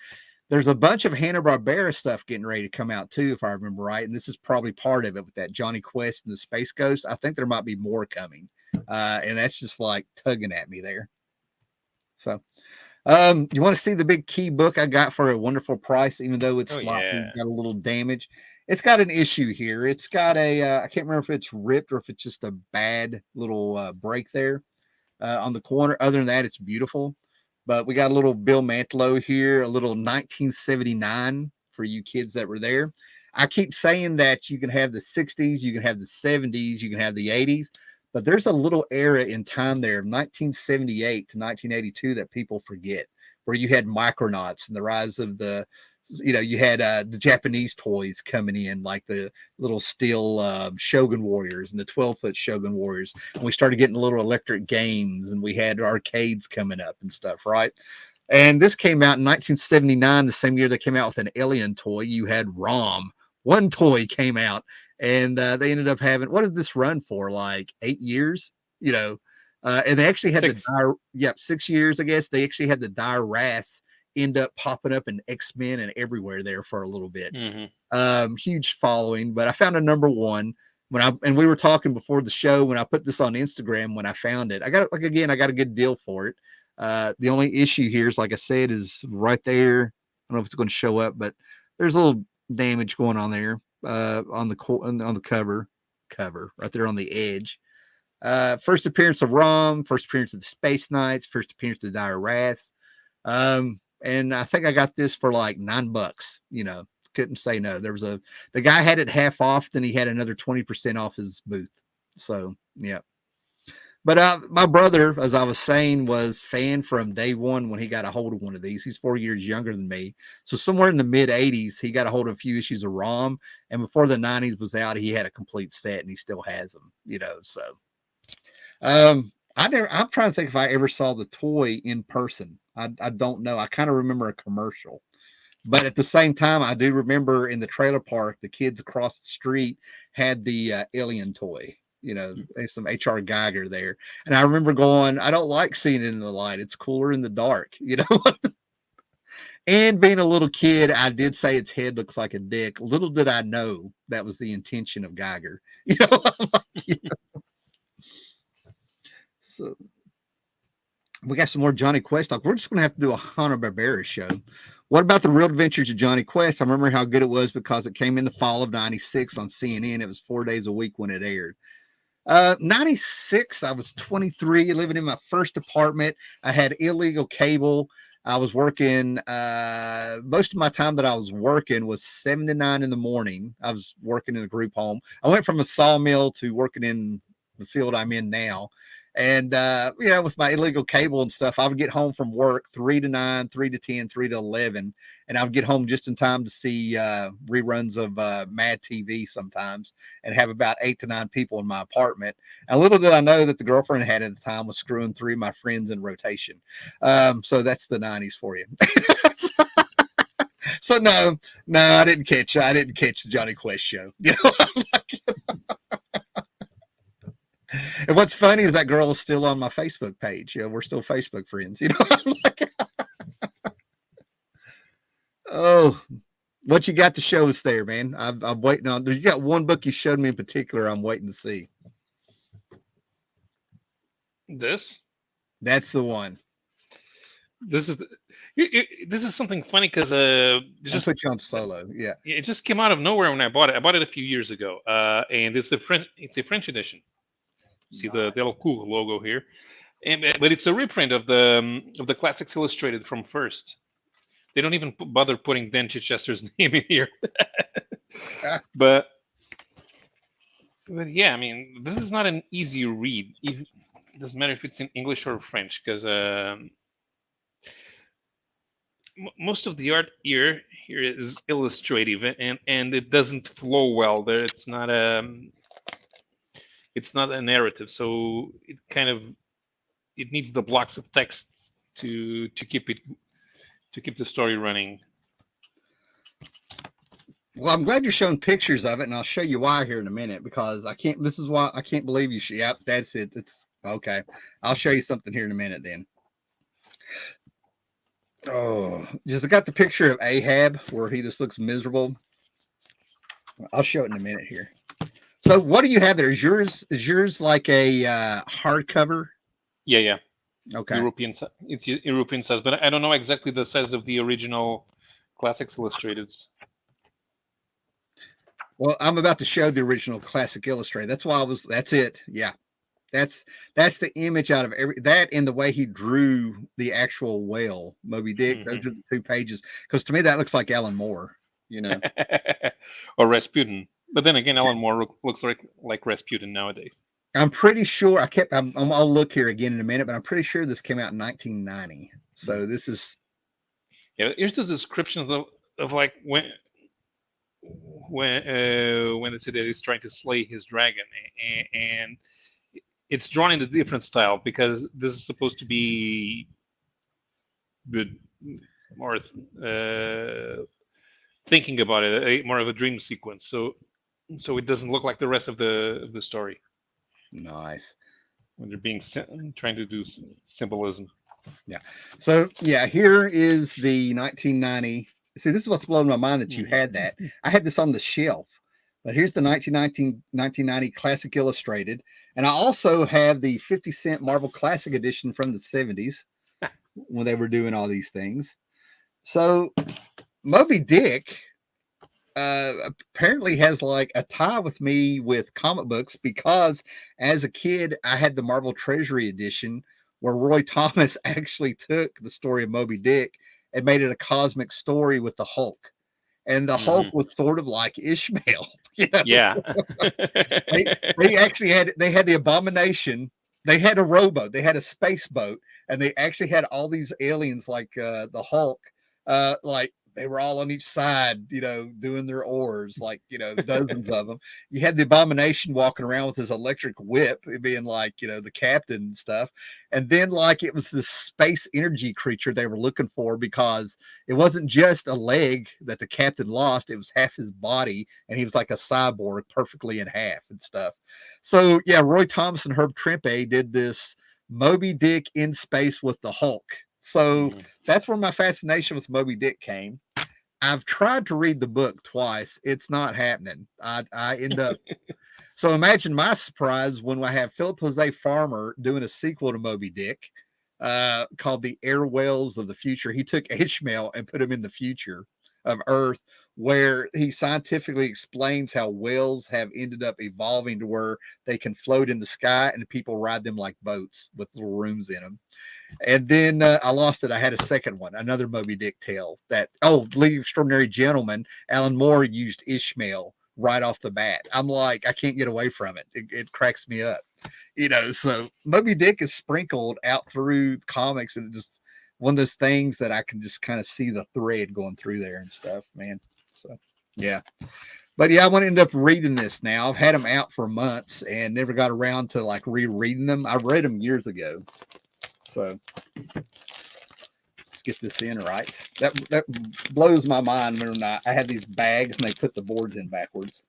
There's a bunch of Hanna-Barbera stuff getting ready to come out too, if I remember right. And this is probably part of it with that Johnny Quest and the Space Ghost. I think there might be more coming. And that's just like tugging at me there. So, you want to see the big key book I got for a wonderful price, even though it's Oh sloppy, yeah. got a little damage. It's got an issue here. It's got I can't remember if it's ripped or if it's just a bad little break there on the corner. Other than that, it's beautiful. But we got a little Bill Mantlo here, a little 1979 for you kids that were there. I keep saying that you can have the 60s, you can have the 70s, you can have the 80s, but there's a little era in time there of 1978 to 1982 that people forget, where you had Micronauts and the rise of the, you had the Japanese toys coming in, like the little steel Shogun Warriors and the 12-foot Shogun Warriors. And we started getting little electric games, and we had arcades coming up and stuff, right? And this came out in 1979, the same year they came out with an Alien toy. You had ROM. One toy came out, and they ended up having, what did this run for? Like 8 years, and they actually had 6. the dire, 6 years, I guess. They actually had the dire wrath end up popping up in X-Men and everywhere there for a little bit. Huge following, but I found a number one and we were talking before the show when I put this on Instagram. When I found it, I got a good deal for it. The only issue here is, like I said, is right there. I don't know if it's going to show up, but there's a little damage going on there on the cover right there on the edge. First appearance of ROM, first appearance of the Space Knights, first appearance of the Dire Wraths. And I think I got this for like $9. Couldn't say no. The guy had it half off, then he had another 20% off his booth. So yeah. But my brother, as I was saying, was fan from day one when he got a hold of one of these. He's 4 years younger than me. So somewhere in the mid 80s, he got a hold of a few issues of ROM. And before the 90s was out, he had a complete set, and he still has them, so. I'm trying to think if I ever saw the toy in person. I don't know. I kind of remember a commercial. But at the same time, I do remember in the trailer park, the kids across the street had the Alien toy. There's some HR Geiger there. And I remember going, I don't like seeing it in the light. It's cooler in the dark, And being a little kid, I did say its head looks like a dick. Little did I know that was the intention of Geiger. So we got some more Johnny Quest talk. We're just going to have to do a Hanna-Barbera show. What about the Real Adventures of Johnny Quest? I remember how good it was because it came in the fall of 96 on CNN. It was 4 days a week when it aired. 96, I was 23, living in my first apartment. I had illegal cable. I was working, most of my time that I was working was 7 to 9 in the morning. I was working in a group home. I went from a sawmill to working in the field I'm in now. And, with my illegal cable and stuff, I would get home from work 3 to 9, 3 to 10, 3 to 11. And I would get home just in time to see reruns of Mad TV sometimes and have about 8 to 9 people in my apartment. And little did I know that the girlfriend I had at the time was screwing 3 of my friends in rotation. So that's the 90s for you. So no, I didn't catch the Johnny Quest show. And what's funny is that girl is still on my Facebook page. We're still Facebook friends. Oh, what you got to show us there, man? I'm waiting on. You got one book you showed me in particular. I'm waiting to see. This? That's the one. This is something funny because just put you on solo. Yeah, it just came out of nowhere when I bought it. I bought it a few years ago, and it's a French edition. See the Delcourt logo here, but it's a reprint of the Classics Illustrated from First. They don't even bother putting Dan Chichester's name in here. but yeah, I mean, this is not an easy read. It doesn't matter if it's in English or French, because most of the art here is illustrative, and it doesn't flow well. There, it's not a narrative, so it needs the blocks of text to keep the story running. Well, I'm glad you're showing pictures of it, and I'll show you why here in a minute, because this is why I can't believe you. Yep, that's it. It's okay. I'll show you something here in a minute then. Oh, just got the picture of Ahab where he just looks miserable. I'll show it in a minute here. So what do you have there? Is yours like a hardcover? Yeah. Okay. It's European size, but I don't know exactly the size of the original Classics Illustrateds. Well, I'm about to show the original Classic Illustrated. That's why that's it. Yeah. That's the image out of that, and the way he drew the actual whale, Moby Dick. Mm-hmm. Those are the 2 pages. Because to me, that looks like Alan Moore, or Rasputin. But then again, Alan Moore looks like Rasputin nowadays. I'm pretty sure I'll look here again in a minute, but I'm pretty sure this came out in 1990. So this is Yeah, here's the descriptions of like when they say that he's trying to slay his dragon, and it's drawn in a different style because this is supposed to be good, more thinking about it, more of a dream sequence. So it doesn't look like the rest of the story nice. when they're being trying to do symbolism. Yeah. So yeah, here is the 1990. See, this is what's blowing my mind that you had that. I had this on the shelf, but here's the 1990 Classic Illustrated. And I also have the 50-cent Marvel Classic Edition from the 70s when they were doing all these things. So Moby Dick apparently has like a tie with me with comic books because as a kid, I had the Marvel Treasury Edition where Roy Thomas actually took the story of Moby Dick and made it a cosmic story with the Hulk. And the Hulk was sort of like Ishmael, you know. Yeah. they actually had the Abomination. They had a rowboat, they had a space boat, and they actually had all these aliens like the Hulk, like they were all on each side, you know, doing their oars, like, you know, dozens of them. You had the Abomination walking around with his electric whip, being like, you know, the captain and stuff. And then, like, it was this space energy creature they were looking for because it wasn't just a leg that the captain lost, it was half his body, and he was like a cyborg perfectly in half and stuff. So, yeah, Roy Thomas and Herb Trimpe did this Moby Dick in space with the Hulk. So that's where my fascination with Moby Dick came. I've tried to read the book twice. It's not happening. I end up. So imagine my surprise when I have Philip Jose Farmer doing a sequel to Moby Dick called The Air Whales of the Future. He took Ishmael and put him in the future of Earth, where he scientifically explains how whales have ended up evolving to where they can float in the sky and people ride them like boats with little rooms in them. And then I lost it. I had a second one, another Moby Dick tale that, The Extraordinary Gentleman, Alan Moore used Ishmael right off the bat. I'm like, I can't get away from it. It cracks me up, you know. So Moby Dick is sprinkled out through comics, and just one of those things that I can just kind of see the thread going through there and stuff, man. So yeah. But yeah, I want to end up reading this now. I've had them out for months and never got around to like rereading them. I read them years ago. So let's get this in right. That blows my mind when I had these bags and they put the boards in backwards.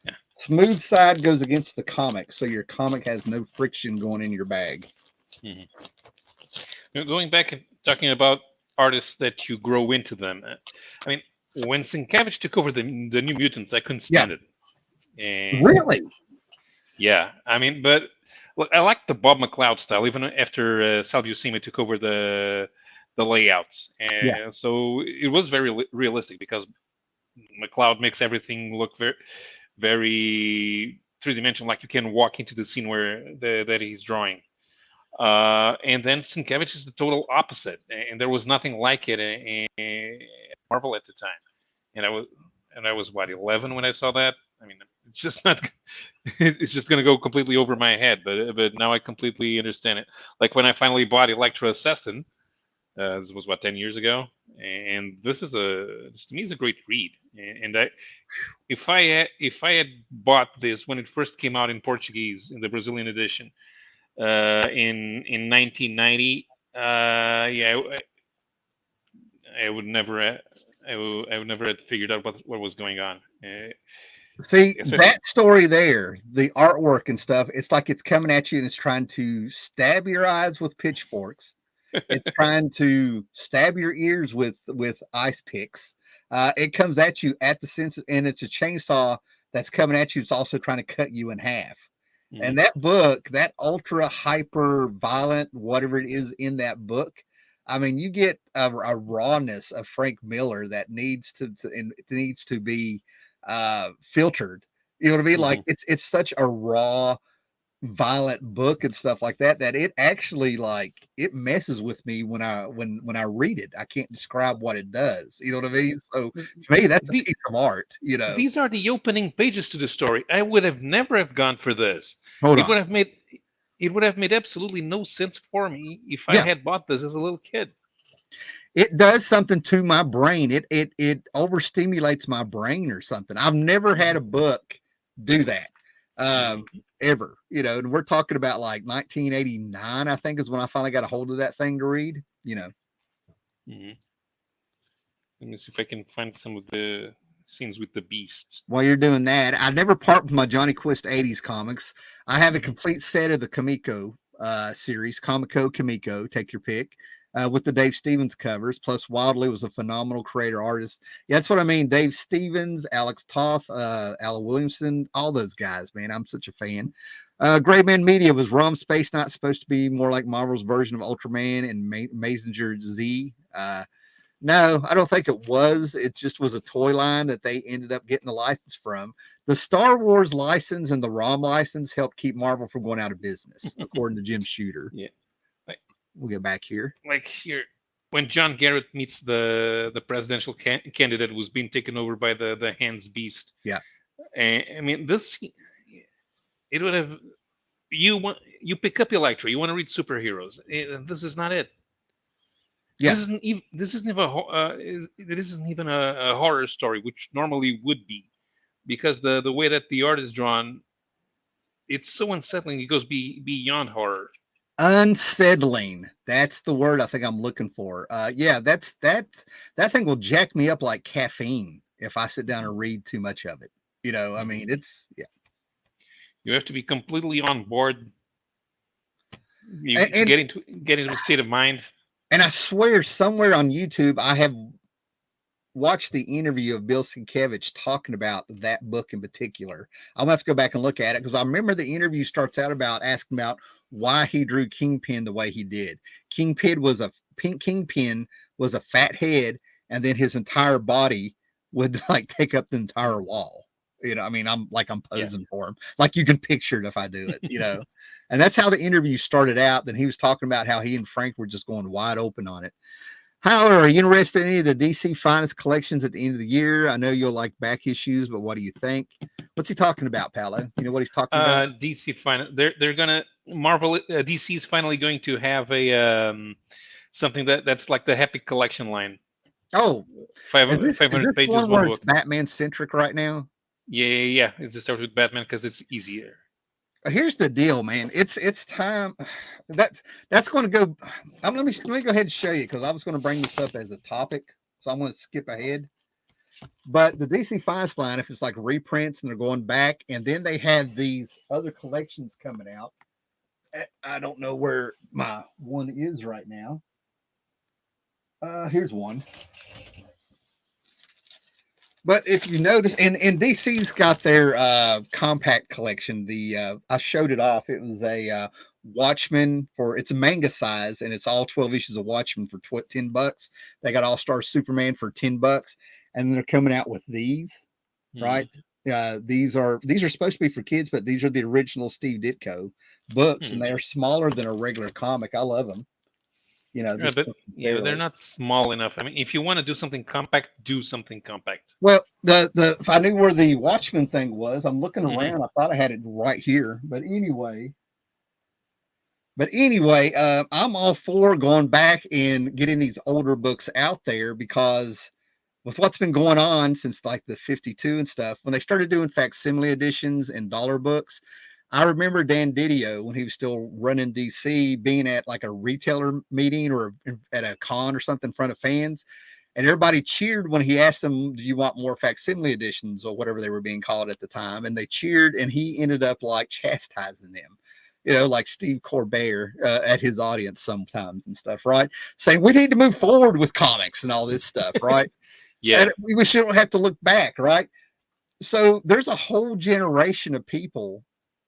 Yeah. Smooth side goes against the comic, so your comic has no friction going in your bag. Going back and talking about artists that you grow into them. I mean, when Sienkiewicz took over the New Mutants, I couldn't stand it. And really? Yeah, I mean, but look, I like the Bob McLeod style, even after Sal Buscema took over the layouts, and so it was very realistic because McLeod makes everything look very, very three-dimensional, like you can walk into the scene where that he's drawing. And then Sienkiewicz is the total opposite, and there was nothing like it in Marvel at the time. And I was what, 11 when I saw that. I mean, it's just not. It's just going to go completely over my head. But now I completely understand it. Like when I finally bought Electro Assassin, this was what, 10 years ago, and this to me is a great read. And if I had bought this when it first came out in Portuguese in the Brazilian edition in 1990, yeah, I would never. I would never have figured out what was going on. See, that story there, the artwork and stuff, it's like it's coming at you and it's trying to stab your eyes with pitchforks. It's trying to stab your ears with ice picks. It comes at you at the sense, and it's a chainsaw that's coming at you. It's also trying to cut you in half. And that book, that ultra hyper violent, whatever it is in that book, I mean, you get a rawness of Frank Miller that needs to be filtered. You know what I mean? Like it's such a raw, violent book and stuff like that, that it actually like it messes with me when I read it. I can't describe what it does. You know what I mean? So to me, that's a The, piece of art. You know. these are the opening pages to the story. I would have never have gone for this. Hold It on. would have made it would have made absolutely no sense for me if I Yeah, had bought this as a little kid. it does something to my brain. It overstimulates my brain or something. I've never had a book do that. Ever, you know, and we're talking about like 1989, I think is when I finally got a hold of that thing to read, you know. Mhm. Let me see if I can find some of the scenes with the beast. While you're doing that, I never part with my Johnny Quest 80s comics. I have a Mhm. complete set of the Kamiko series, Comico Kamiko, take your pick, with the Dave Stevens covers. Plus, Wildly was a phenomenal creator artist. Yeah, that's what I mean. Dave Stevens, Alex Toth, Alan Williamson, all those guys, man. I'm such a fan. Gray Man Media was Rom Space Knight supposed to be more like Marvel's version of Ultraman and Mazinger Z. No, I don't think it was. It just was a toy line that they ended up getting the license from. The Star Wars license and the ROM license helped keep Marvel from going out of business, according to Jim Shooter. Yeah, like We'll get back here. here when John Garrett meets the presidential candidate who's been taken over by the Hands Beast. Yeah. And I mean, this it would have you pick up Electra. You want to read superheroes. This is not it. Yeah. This isn't even this isn't even a horror story, which normally would be, because the way that the art is drawn, it's so unsettling. It goes beyond horror. Unsettling. That's the word I think I'm looking for. Yeah, that thing will jack me up like caffeine if I sit down and read too much of it. You know, I mean, Mhm. it's yeah. You have to be completely on board. You And, and get into a state of mind. and I swear somewhere on YouTube I have watched the interview of Bill Sienkiewicz talking about that book in particular. I'm gonna have to go back and look at it because I remember the interview starts out about asking about why he drew Kingpin the way he did. Kingpin was a fat head, and then his entire body would like take up the entire wall. You know, I mean, I'm Yeah. posing for him. Like you can picture it if I do it, you know. And that's how the interview started out. Then he was talking about how he and Frank were just going wide open on it. However, are you interested in any of the DC finest collections at the end of the year? I know you'll like back issues, but what do you think? What's he talking about, Paolo? You know what he's talking about? DC they're gonna Marvel DC is finally going to have a something that's like the Happy Collection line. Oh, is 500 this pages, one one where it's book. Batman centric right now? Yeah. It's a start with Batman because it's easier. Here's the deal, man. It's time. That's going to go. Let me go ahead and show you because I was going to bring this up as a topic, so I'm going to skip ahead. But the DC Finest line, if it's like reprints and they're going back, and then they have these other collections coming out. I don't know where my one is right now. Here's one. But if you notice, and DC's got their compact collection. The I showed it off. It was a Watchmen for it's a manga size, and it's all 12 issues of Watchmen for $10. They got All Star Superman for $10, and they're coming out with these. Hmm. Right? These are supposed to be for kids, but these are the original Steve Ditko books, and Hmm. they are smaller than a regular comic. I love them. You know, Yeah, just but they're barely. not small enough. I mean, if you want to do something compact, do something compact. Well, the if I knew where the Watchmen thing was, I'm looking Hmm. around. I thought I had it right here, but anyway, I'm all for going back and getting these older books out there because with what's been going on since like the 52 and stuff, when they started doing facsimile editions and dollar books, I remember Dan Didio when he was still running DC being at like a retailer meeting or at a con or something in front of fans. And everybody cheered when he asked them, do you want more facsimile editions or whatever they were being called at the time? And they cheered, and he ended up like chastising them, you know, like Steve Corbett at his audience sometimes and stuff, right? Saying we need to move forward with comics and all this stuff, right? Yeah. And we shouldn't have to look back, right? So there's a whole generation of people,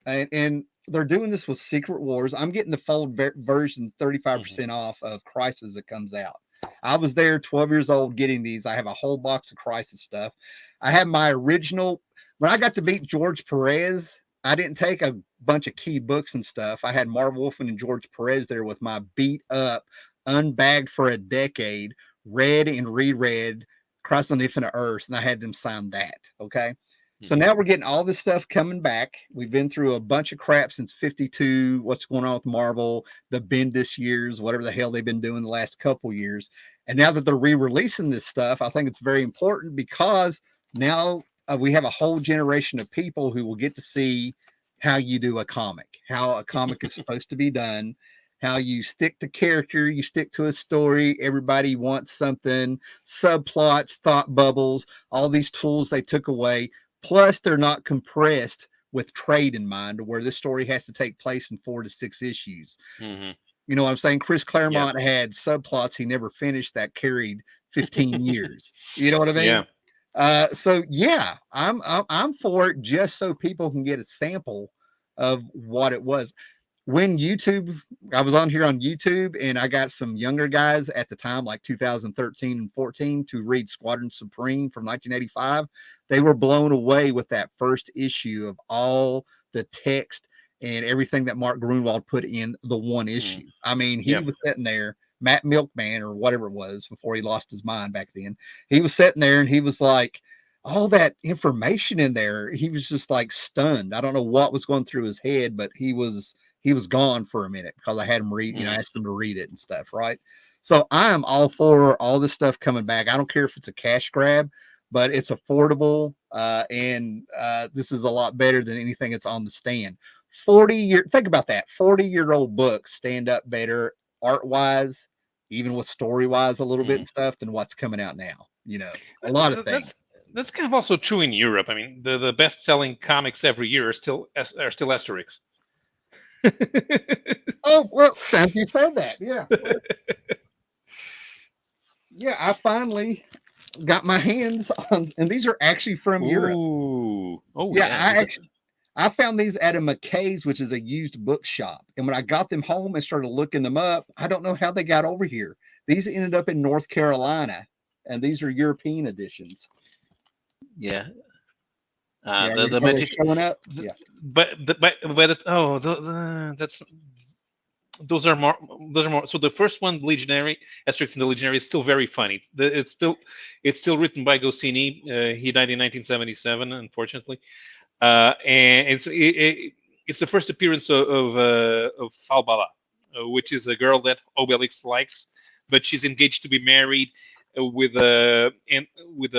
and they're doing this with Secret Wars. I'm getting the fold version Hmm. 35% off of Crisis that comes out. I was there 12 years old getting these. I have a whole box of Crisis stuff. I have my original. When I got to meet George Perez, I didn't take a bunch of key books and stuff. I had Marv Wolfman and George Perez there with my beat up, unbagged for a decade, read and reread Christ on Infinite Earths, and I had them sign that. Okay. So Mhm. now we're getting all this stuff coming back. We've been through a bunch of crap since 52. What's going on with Marvel, the Bendis years, whatever the hell they've been doing the last couple years. And now that they're re-releasing this stuff, I think it's very important because now we have a whole generation of people who will get to see how you do a comic, how a comic is supposed to be done, how you stick to character, you stick to a story. Everybody wants something, subplots, thought bubbles, all these tools they took away. Plus, they're not compressed with trade in mind, where this story has to take place in 4 to 6 issues. Mhm. You know what I'm saying? Chris Yeah. Claremont had subplots he never finished that carried 15 years. You know what I mean? Yeah. So yeah, I'm for it just so people can get a sample of what it was. When YouTube, I was on here on YouTube and I got some younger guys at the time, like 2013 and 14, to read Squadron Supreme from 1985. They were blown away with that first issue of all the text and everything that Mark Grunwald put in the one Mhm. issue. I mean, he Yeah. was sitting there, Matt Milkman or whatever it was before he lost his mind back then. He was sitting there and he was like, all that information in there, he was just like stunned. I don't know what was going through his head, but he was gone for a minute because I had him read, Mhm. asked him to read it and stuff, right? So I am all for all this stuff coming back. I don't care if it's a cash grab, but it's affordable, and this is a lot better than anything that's on the stand. 40 year, think about that. 40-year-old books stand up better art wise, even with story wise a little bit Mhm. and stuff than what's coming out now. A lot of things. That's kind of also true in Europe. I mean, the best selling comics every year are still Asterix. Oh, well, since you said that, yeah. Well, yeah, I finally got my hands on, and these are actually from Europe. Ooh. Oh Yeah, yeah. I found these at a McKay's, which is a used bookshop. And when I got them home and started looking them up, I don't know how they got over here. These ended up in North Carolina, and these are European editions. Yeah. Yeah, The are they magic. showing up? The, Yeah. that's those are more those are more. So the first one, Legionary, Asterix and the Legionary, is still very funny. It's still written by Goscinny. He died in 1977, unfortunately. And it's the first appearance of Falbala, which is a girl that Obelix likes, but she's engaged to be married with a and with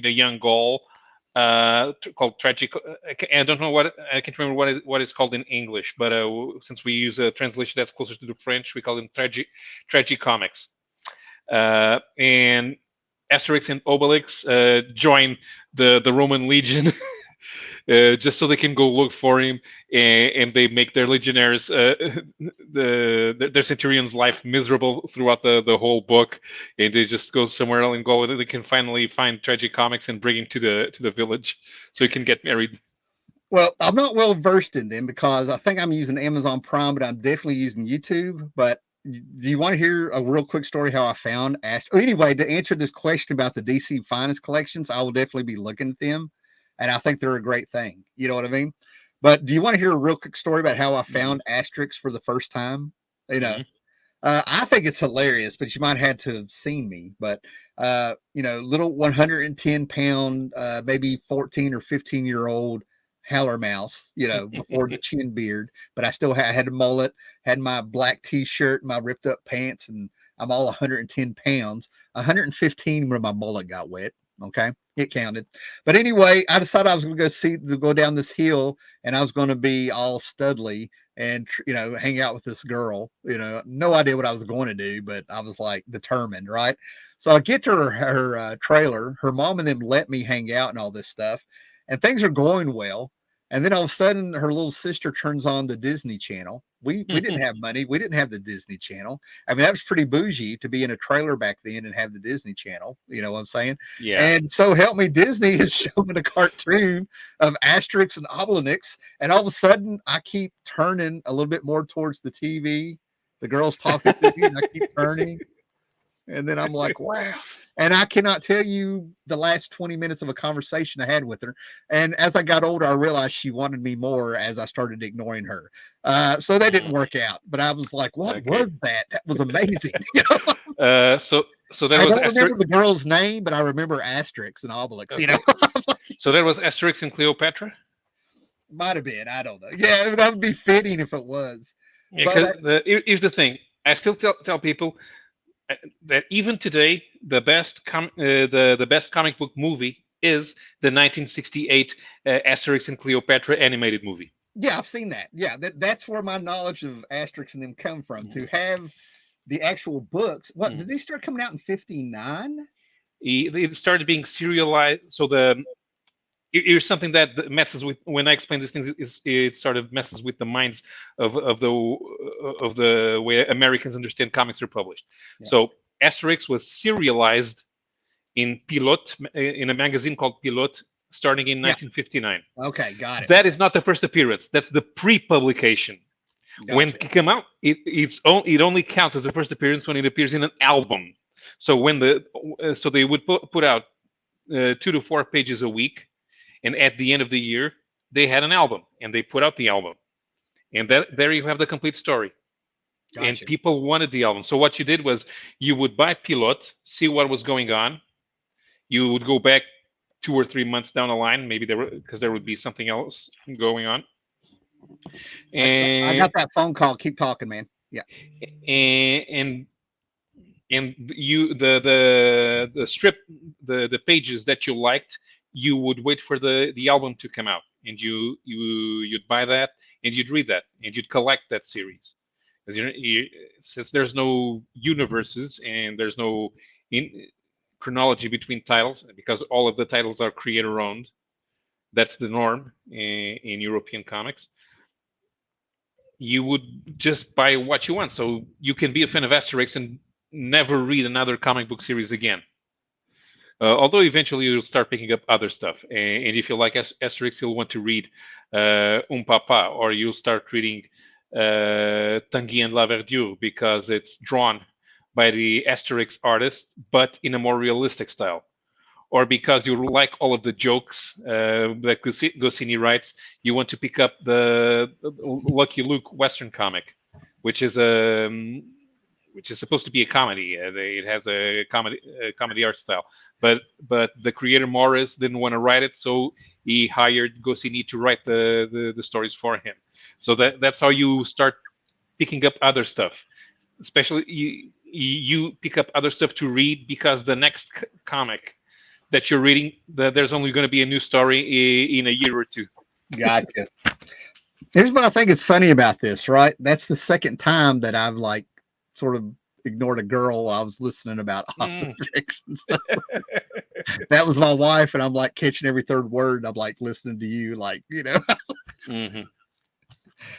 a young Gaul called Tragic. I don't know what I can't remember what it's called in English, but since we use a translation that's closer to the French, we call them Tragic Comics. And Asterix and Obelix join the Roman legion just so they can go look for him, and they make their legionnaires, their centurion's life miserable throughout the whole book, and they just go somewhere else and go. They can finally find Tragic Comics and bring him to the village so he can get married. Well, I'm not well versed in them because I think I'm using Amazon Prime, but I'm definitely using YouTube. But do you want to hear a real quick story how I found Astro? Anyway, to answer this question about the DC Finest collections, I will definitely be looking at them, and I think they're a great thing. You know what I mean? But do you want to hear a real quick story about how I Mm-hmm. found Asterix for the first time? You know, Mm-hmm. I think it's hilarious, but you might have had to have seen me. But little 110 pound, maybe 14 or 15-year-old howler mouse, before the chin beard, but I still had a mullet, had my black t-shirt, my ripped up pants, and I'm all 110 pounds, 115 when my mullet got wet. Okay, it counted. But anyway, I decided I was going to go down this hill, and I was going to be all studly and hang out with this girl. No idea what I was going to do, but I was like determined, right? So I get to her trailer. Her mom and them let me hang out and all this stuff, and things are going well. And then all of a sudden, her little sister turns on the Disney Channel. We didn't have money. We didn't have the Disney Channel. I mean, that was pretty bougie to be in a trailer back then and have the Disney Channel. You know what I'm saying? Yeah. And so help me, Disney is showing a cartoon of Asterix and Obelix, and all of a sudden, I keep turning a little bit more towards the TV. The girl's talking to me, and I keep turning. And then I'm like, wow. And I cannot tell you the last 20 minutes of a conversation I had with her. And as I got older, I realized she wanted me more as I started ignoring her. So that didn't work out. But I was like, what Okay. was that? That was amazing. So that I was don't remember Asterix. the girl's name, but I remember Asterix and Obelix, Okay. So that was Asterix and Cleopatra. Might have been. I don't know. Yeah, that would be fitting if it was. Yeah, But because here's the thing. I still tell people that even today, the best comic book movie is the 1968 Asterix and Cleopatra animated movie. yeah, I've seen that. Yeah, that's where my knowledge of Asterix and them come from. To have the actual books. What did they start coming out in '59? It started being serialized. So here's something that messes with when I explain these things. It sort of messes with the minds of the way Americans understand comics are published. Yeah. So Asterix was serialized in Pilot, in a magazine called Pilot, starting in 1959. Okay, got it. That is not the first appearance. That's the pre-publication. Gotcha. When it came out, it only counts as a first appearance when it appears in an album. So so they would put out 2 to 4 pages a week, and at the end of the year they had an album, and they put out the album, and there you have the complete story. Gotcha. And people wanted the album. So what you did was you would buy Pilot, see what was going on. You would go back 2 or 3 months down the line, maybe because there would be something else going on. And I got that phone call. Keep talking, man. Yeah. And you the strip, the pages that you liked, you would wait for the album to come out, and you'd buy that, and you'd read that, and you'd collect that series. Because since there's no universes and there's no chronology between titles, because all of the titles are creator owned, that's the norm in European comics. You would just buy what you want, so you can be a fan of Asterix and never read another comic book series again. Although eventually you'll start picking up other stuff, and if you like Asterix, you'll want to read Papa, or you'll start reading Tanguy and Laverdure, because it's drawn by the Asterix artist, but in a more realistic style. Or because you like all of the jokes that Goscinny writes, you want to pick up the Lucky Luke Western comic, which is supposed to be a comedy. It has a comedy art style, but the creator Morris didn't want to write it, so he hired Goscinny to write the stories for him. So that's how you start picking up other stuff. Especially you pick up other stuff to read, because the next comic that you're reading, there's only going to be a new story in a year or two. Gotcha. Here's what I think is funny about this, right? That's the second time that I've like sort of ignored a girl while I was listening about Asterix and stuff. That was my wife, and I'm like catching every third word. I'm like listening to you, like, you know. Mm-hmm.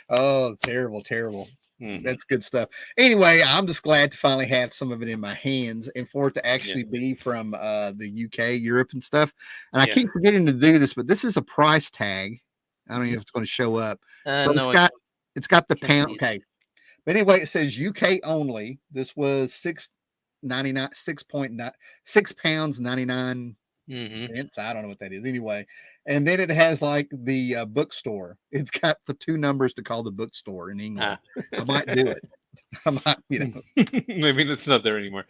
Oh, terrible, terrible. Mm-hmm. That's good stuff. Anyway, I'm just glad to finally have some of it in my hands, and for it to actually be from the UK, Europe, and stuff. And I keep forgetting to do this, but this is a price tag. I don't know if it's going to show up. But No, it's got the pound. it. Okay. But anyway, it says UK only. This was £6.99, £6.99. I don't know what that is. Anyway, and then it has like the bookstore. It's got the 2 numbers to call the bookstore in England. I might do it. I might, you know. Maybe it's not there anymore.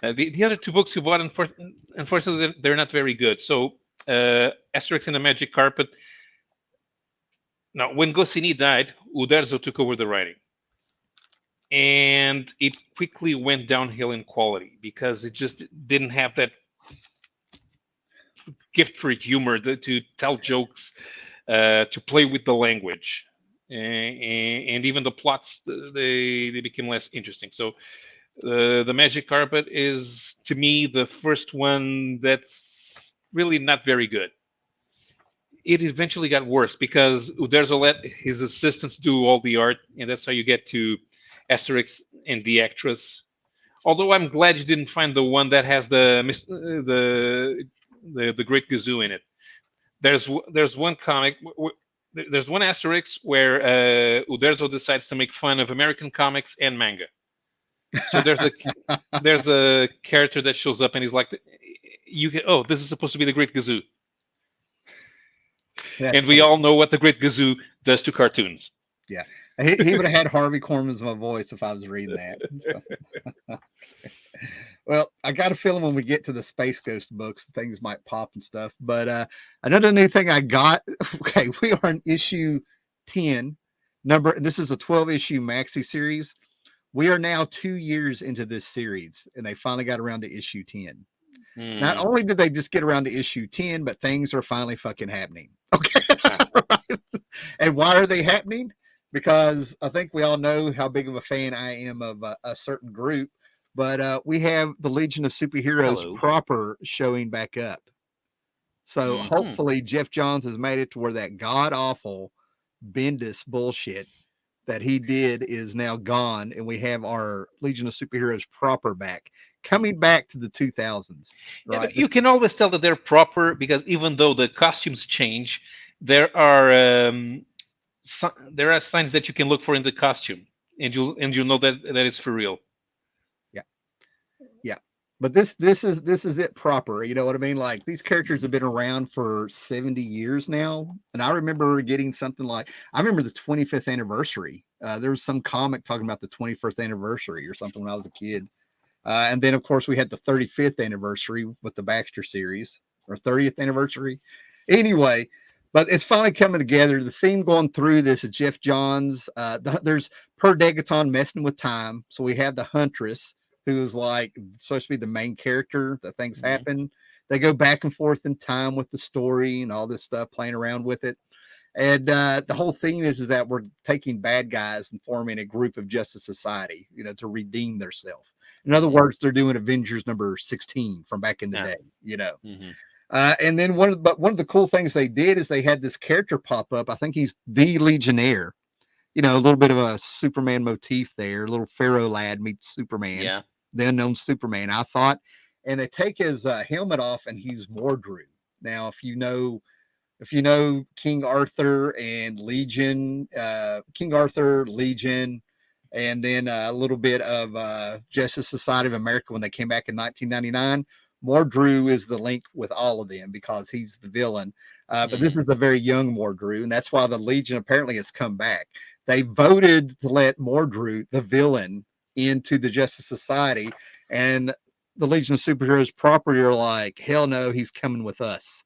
The other 2 books you bought, unfortunately, they're not very good. So Asterix and the Magic Carpet. Now, when Goscinny died, Uderzo took over the writing. And it quickly went downhill in quality, because it just didn't have that gift for humor, to tell jokes, to play with the language, and even the plots, they became less interesting. So the Magic Carpet is, to me, the first one that's really not very good. It eventually got worse, because Uderzo let his assistants do all the art, and that's how you get to Asterix and the Actress. Although I'm glad you didn't find the one that has the Great Gazoo in it. There's one comic, there's one Asterix where Uderzo decides to make fun of American comics and manga. So there's a character that shows up and he's like, you can, oh, this is supposed to be the Great Gazoo, That's and we funny. all know what the Great Gazoo does to cartoons. Yeah. He would have had Harvey Korman's my voice if I was reading that. So, well, I got a feeling when we get to the Space Ghost books, things might pop and stuff. But another new thing I got, okay, we are in issue 10. This is a 12 issue maxi series. We are now 2 years into this series, and they finally got around to issue 10. Not Hmm. only did they just get around to issue 10, but things are finally fucking happening. Okay. Right? And why are they happening? Because I think we all know how big of a fan I am of a certain group, but we have the Legion of Superheroes Hello. proper showing back up. So Hmm. hopefully Jeff Johns has made it to where that god awful Bendis bullshit that he did is now gone, and we have our Legion of Superheroes proper back, coming back to the 2000s, Yeah, right? but you can always tell that they're proper because even though the costumes change, there are there are signs that you can look for in the costume, and you'll know that it's for real. Yeah, yeah. But this is it proper. You know what I mean? Like these characters have been around for 70 years now, and I remember getting something like I remember the 25th anniversary. There was some comic talking about the 21st anniversary or something when I was a kid. And then, of course, we had the 35th anniversary with the Baxter series or 30th anniversary. Anyway, but it's finally coming together. The theme going through this is Jeff Johns. There's Per Degaton messing with time. So we have the Huntress, who's like supposed to be the main character that things Mhm. happen. They go back and forth in time with the story and all this stuff, playing around with it. And the whole theme is that we're taking bad guys and forming a group of Justice Society, to redeem themselves. In other Mhm. words, they're doing Avengers number 16 from back in the Yeah. day. Mhm. And then one of the cool things they did is they had this character pop up. I think he's the Legionnaire. A little bit of a Superman motif there. A little Pharaoh lad meets Superman, Yeah. the unknown Superman. I thought, and they take his helmet off, and he's Mordru. Now, if you know King Arthur and Legion, King Arthur, Legion, and then a little bit of Justice Society of America when they came back in 1999. Mordru is the link with all of them because he's the villain. But this Mhm. is a very young Mordru, and that's why the Legion apparently has come back. They voted to let Mordru, the villain, into the Justice Society, and the Legion of Superheroes property are like, hell no, he's coming with us.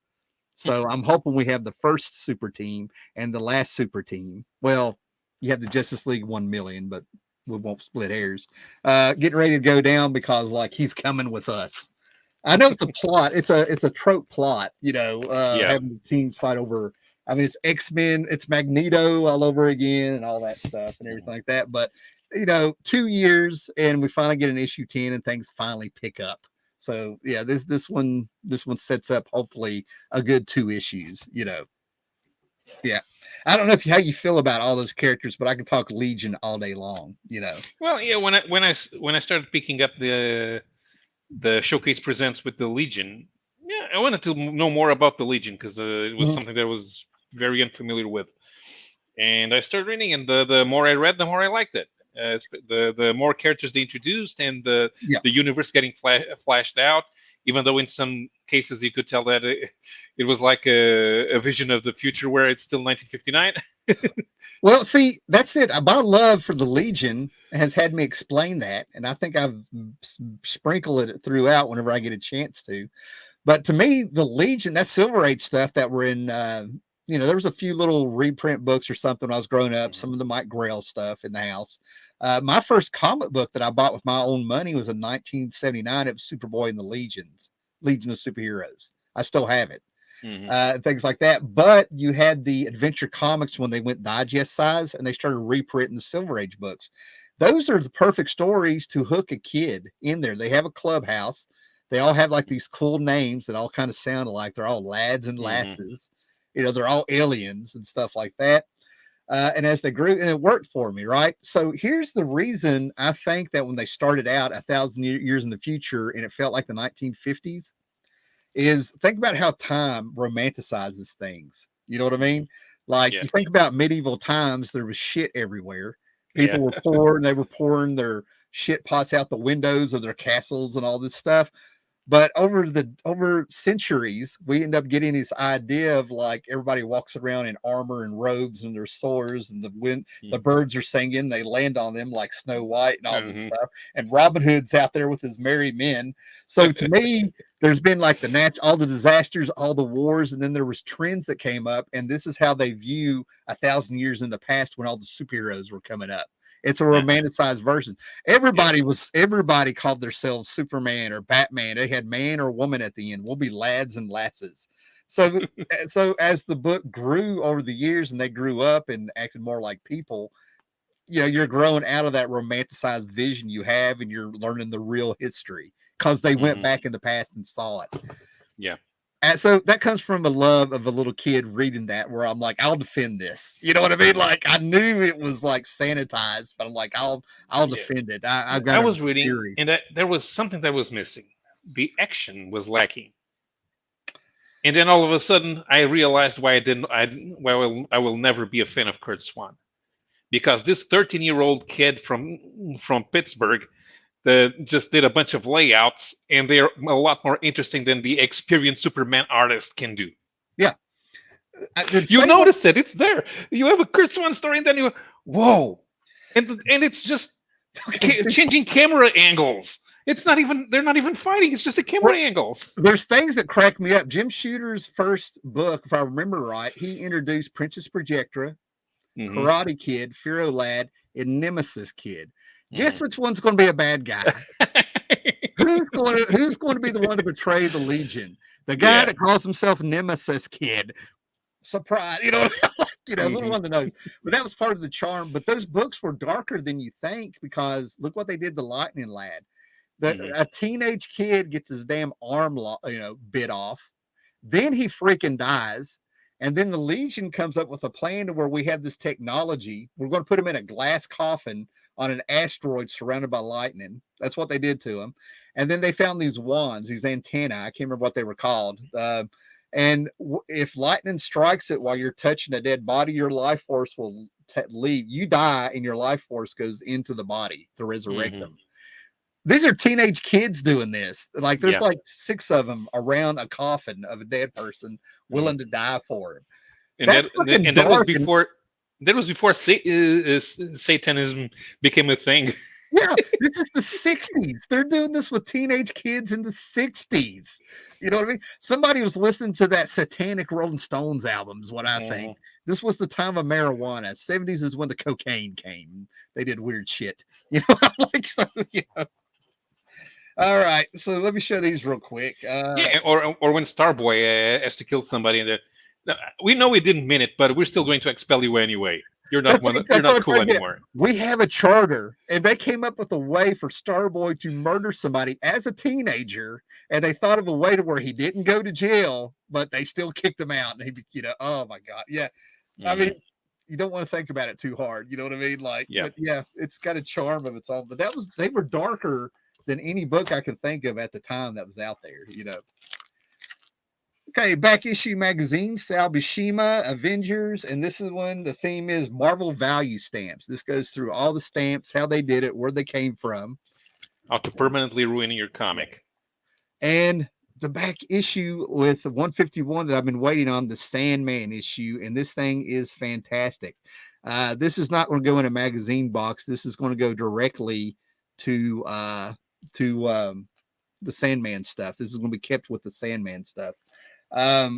So I'm hoping we have the first super team and the last super team. Well, you have the Justice League 1 million, but we won't split hairs. Getting ready to go down because like he's coming with us. I know it's a plot. It's a trope plot. Yeah. Having the teams fight over. I mean, it's X-Men, it's Magneto all over again, and all that stuff and everything like that. But 2 years, and we finally get an issue 10, and things finally pick up. So yeah, this one sets up hopefully a good 2 issues. Yeah. I don't know how you feel about all those characters, but I can talk Legion all day long. Well, yeah. When I started picking up the showcase presents with the Legion, yeah, I wanted to know more about the Legion because it was Mhm. something that I was very unfamiliar with. And I started reading, and the more I read, the more I liked it. The more characters they introduced, and Yeah. the universe getting flashed out. Even though in some cases you could tell that it was like a vision of the future where it's still 1959. Well, see, that's it. My love for the Legion has had me explain that, and I think I've sprinkled it throughout whenever I get a chance to. But to me, the Legion, that Silver Age stuff that were in, there was a few little reprint books or something when I was growing up, Mhm. some of the Mike Grail stuff in the house. My first comic book that I bought with my own money was in 1979. It was Superboy and the Legion of Superheroes. I still have it. Mhm. Things like that. But you had the Adventure Comics when they went digest size and they started reprinting the Silver Age books. Those are the perfect stories to hook a kid in there. They have a clubhouse. They all have like these cool names that all kind of sound alike. They're all lads and Mhm. lasses. They're all aliens and stuff like that. And as they grew, and it worked for me, right? So here's the reason I think that when they started out 1,000 years in the future and it felt like the 1950s, is think about how time romanticizes things. You know what I mean? Like Yeah. you think about medieval times, there was shit everywhere. Yeah. People were poor and they were pouring their shit pots out the windows of their castles and all this stuff. But over centuries, we end up getting this idea of like everybody walks around in armor and robes and their swords, and the birds are singing, they land on them like Snow White and all this Mhm. stuff. And Robin Hood's out there with his merry men. So to me, there's been like all the disasters, all the wars, and then there was trends that came up, and this is how they view 1,000 years in the past when all the superheroes were coming up. It's a romanticized version. Everybody called themselves Superman or Batman. They had man or woman at the end. We'll be lads and lasses. So so as the book grew over the years and they grew up and acted more like people, you're growing out of that romanticized vision you have, and you're learning the real history because they went back in the past and saw it. Yeah. And so that comes from a love of a little kid reading that, where I'm like, I'll defend this. You know what I mean? Like, I knew it was like sanitized, but I'm like, I'll defend it. I've got I a was reading, theory. and there was something that was missing. The action was lacking. And then all of a sudden, I realized why I didn't. I will never be a fan of Kurt Swan, because this 13-year-old kid from Pittsburgh that just did a bunch of layouts, and they're a lot more interesting than the experienced Superman artist can do. Yeah. You notice it; it's there. You have a Kurt Swan story, and then you, whoa, and it's just changing camera angles. It's not even, they're not even fighting. It's just the camera angles. There's things that crack me up. Jim Shooter's first book, if I remember right, he introduced Princess Projectra, Karate Kid, Fear Lad, and Nemesis Kid. Guess which one's going to be a bad guy? Who's going to be the one to betray the Legion? The guy that calls himself Nemesis Kid. Surprise, little one that knows. But that was part of the charm. But those books were darker than you think, because look what they did to Lightning Lad. A teenage kid gets his damn arm, bit off. Then he freaking dies. And then the Legion comes up with a plan to where we have this technology. We're going to put him in a glass coffin on an asteroid surrounded by lightning. That's what they did to him. And then they found these wands, these antennae. I can't remember what they were called. And if lightning strikes it while you're touching a dead body, your life force will leave. You die, and your life force goes into the body to resurrect them. These are teenage kids doing this. Like, there's like 6 of them around a coffin of a dead person, willing to die for him. And that was before. That was before Satanism became a thing. Yeah, this is the 60s. They're doing this with teenage kids in the 60s. You know what I mean? Somebody was listening to that satanic Rolling Stones album, is what I think. This was the time of marijuana. 70s is when the cocaine came. They did weird shit. I'm like, so, All right, so let me show these real quick. Or when Starboy has to kill somebody, and we know we didn't mean it, but we're still going to expel you anyway. You're not cool anymore. We have a charter, and they came up with a way for Starboy to murder somebody as a teenager, and they thought of a way to where he didn't go to jail, but they still kicked him out. And he, oh my god, yeah. I mean, you don't want to think about it too hard. You know what I mean? Like, but yeah, it's got a charm of its own. But they were darker than any book I could think of at the time that was out there. Okay, back issue magazine, Sal Buscema, Avengers, and this is when the theme is Marvel value stamps. This goes through all the stamps, how they did it, where they came from. How to permanently ruining your comic. And the back issue with 151 that I've been waiting on, the Sandman issue, and this thing is fantastic. This is not going to go in a magazine box. This is going to go directly to the Sandman stuff. This is going to be kept with the Sandman stuff.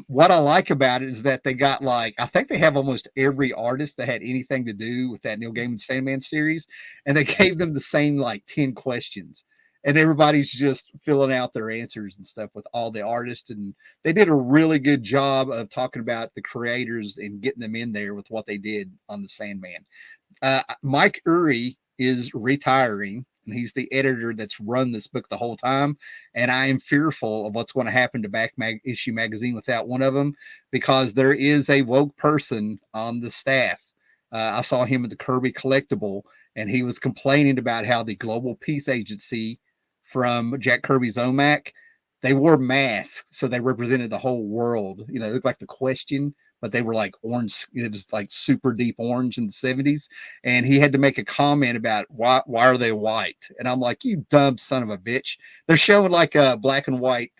What I like about it is that they got I think they have almost every artist that had anything to do with that Neil Gaiman Sandman series, and they gave them the same 10 questions, and everybody's just filling out their answers and stuff with all the artists, and they did a really good job of talking about the creators and getting them in there with what they did on the Sandman. Mike Uri is retiring, and he's the editor that's run this book the whole time. And I am fearful of what's going to happen to Back Issue Magazine without one of them, because there is a woke person on the staff. I saw him at the Kirby Collectible, and he was complaining about how the Global Peace Agency from Jack Kirby's OMAC, they wore masks, so they represented the whole world. You know, it looked like the Question, but they were like orange. It was like super deep orange in the 70s. And he had to make a comment about why are they white? And I'm like, you dumb son of a bitch. They're showing like a black and white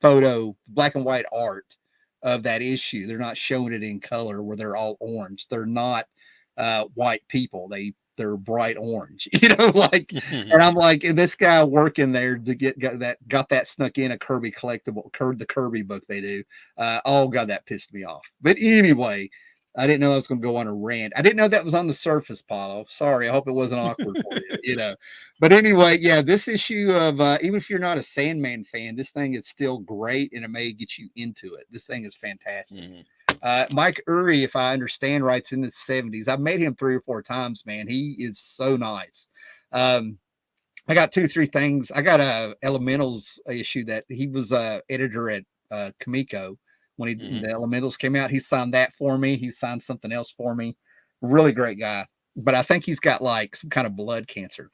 photo, black and white art of that issue. They're not showing it in color where they're all orange. They're not white people. They're bright orange, you know, like, and I'm like, and this guy working there to got that snuck in a Kirby collectible, the Kirby book they do. Oh God, that pissed me off. But anyway, I didn't know I was going to go on a rant. I didn't know that was on the surface, Paulo. Sorry, I hope it wasn't awkward for you, you know. But anyway, yeah, this issue of even if you're not a Sandman fan, this thing is still great, and it may get you into it. This thing is fantastic. Mike Uri, if I understand right, in the 70s. I've met him 3 or 4 times, man. He is so nice. I got 2 or 3 things. I got a Elementals issue that he was editor at Kamiko when the Elementals came out. He signed that for me. He signed something else for me. Really great guy. But I think he's got like some kind of blood cancer.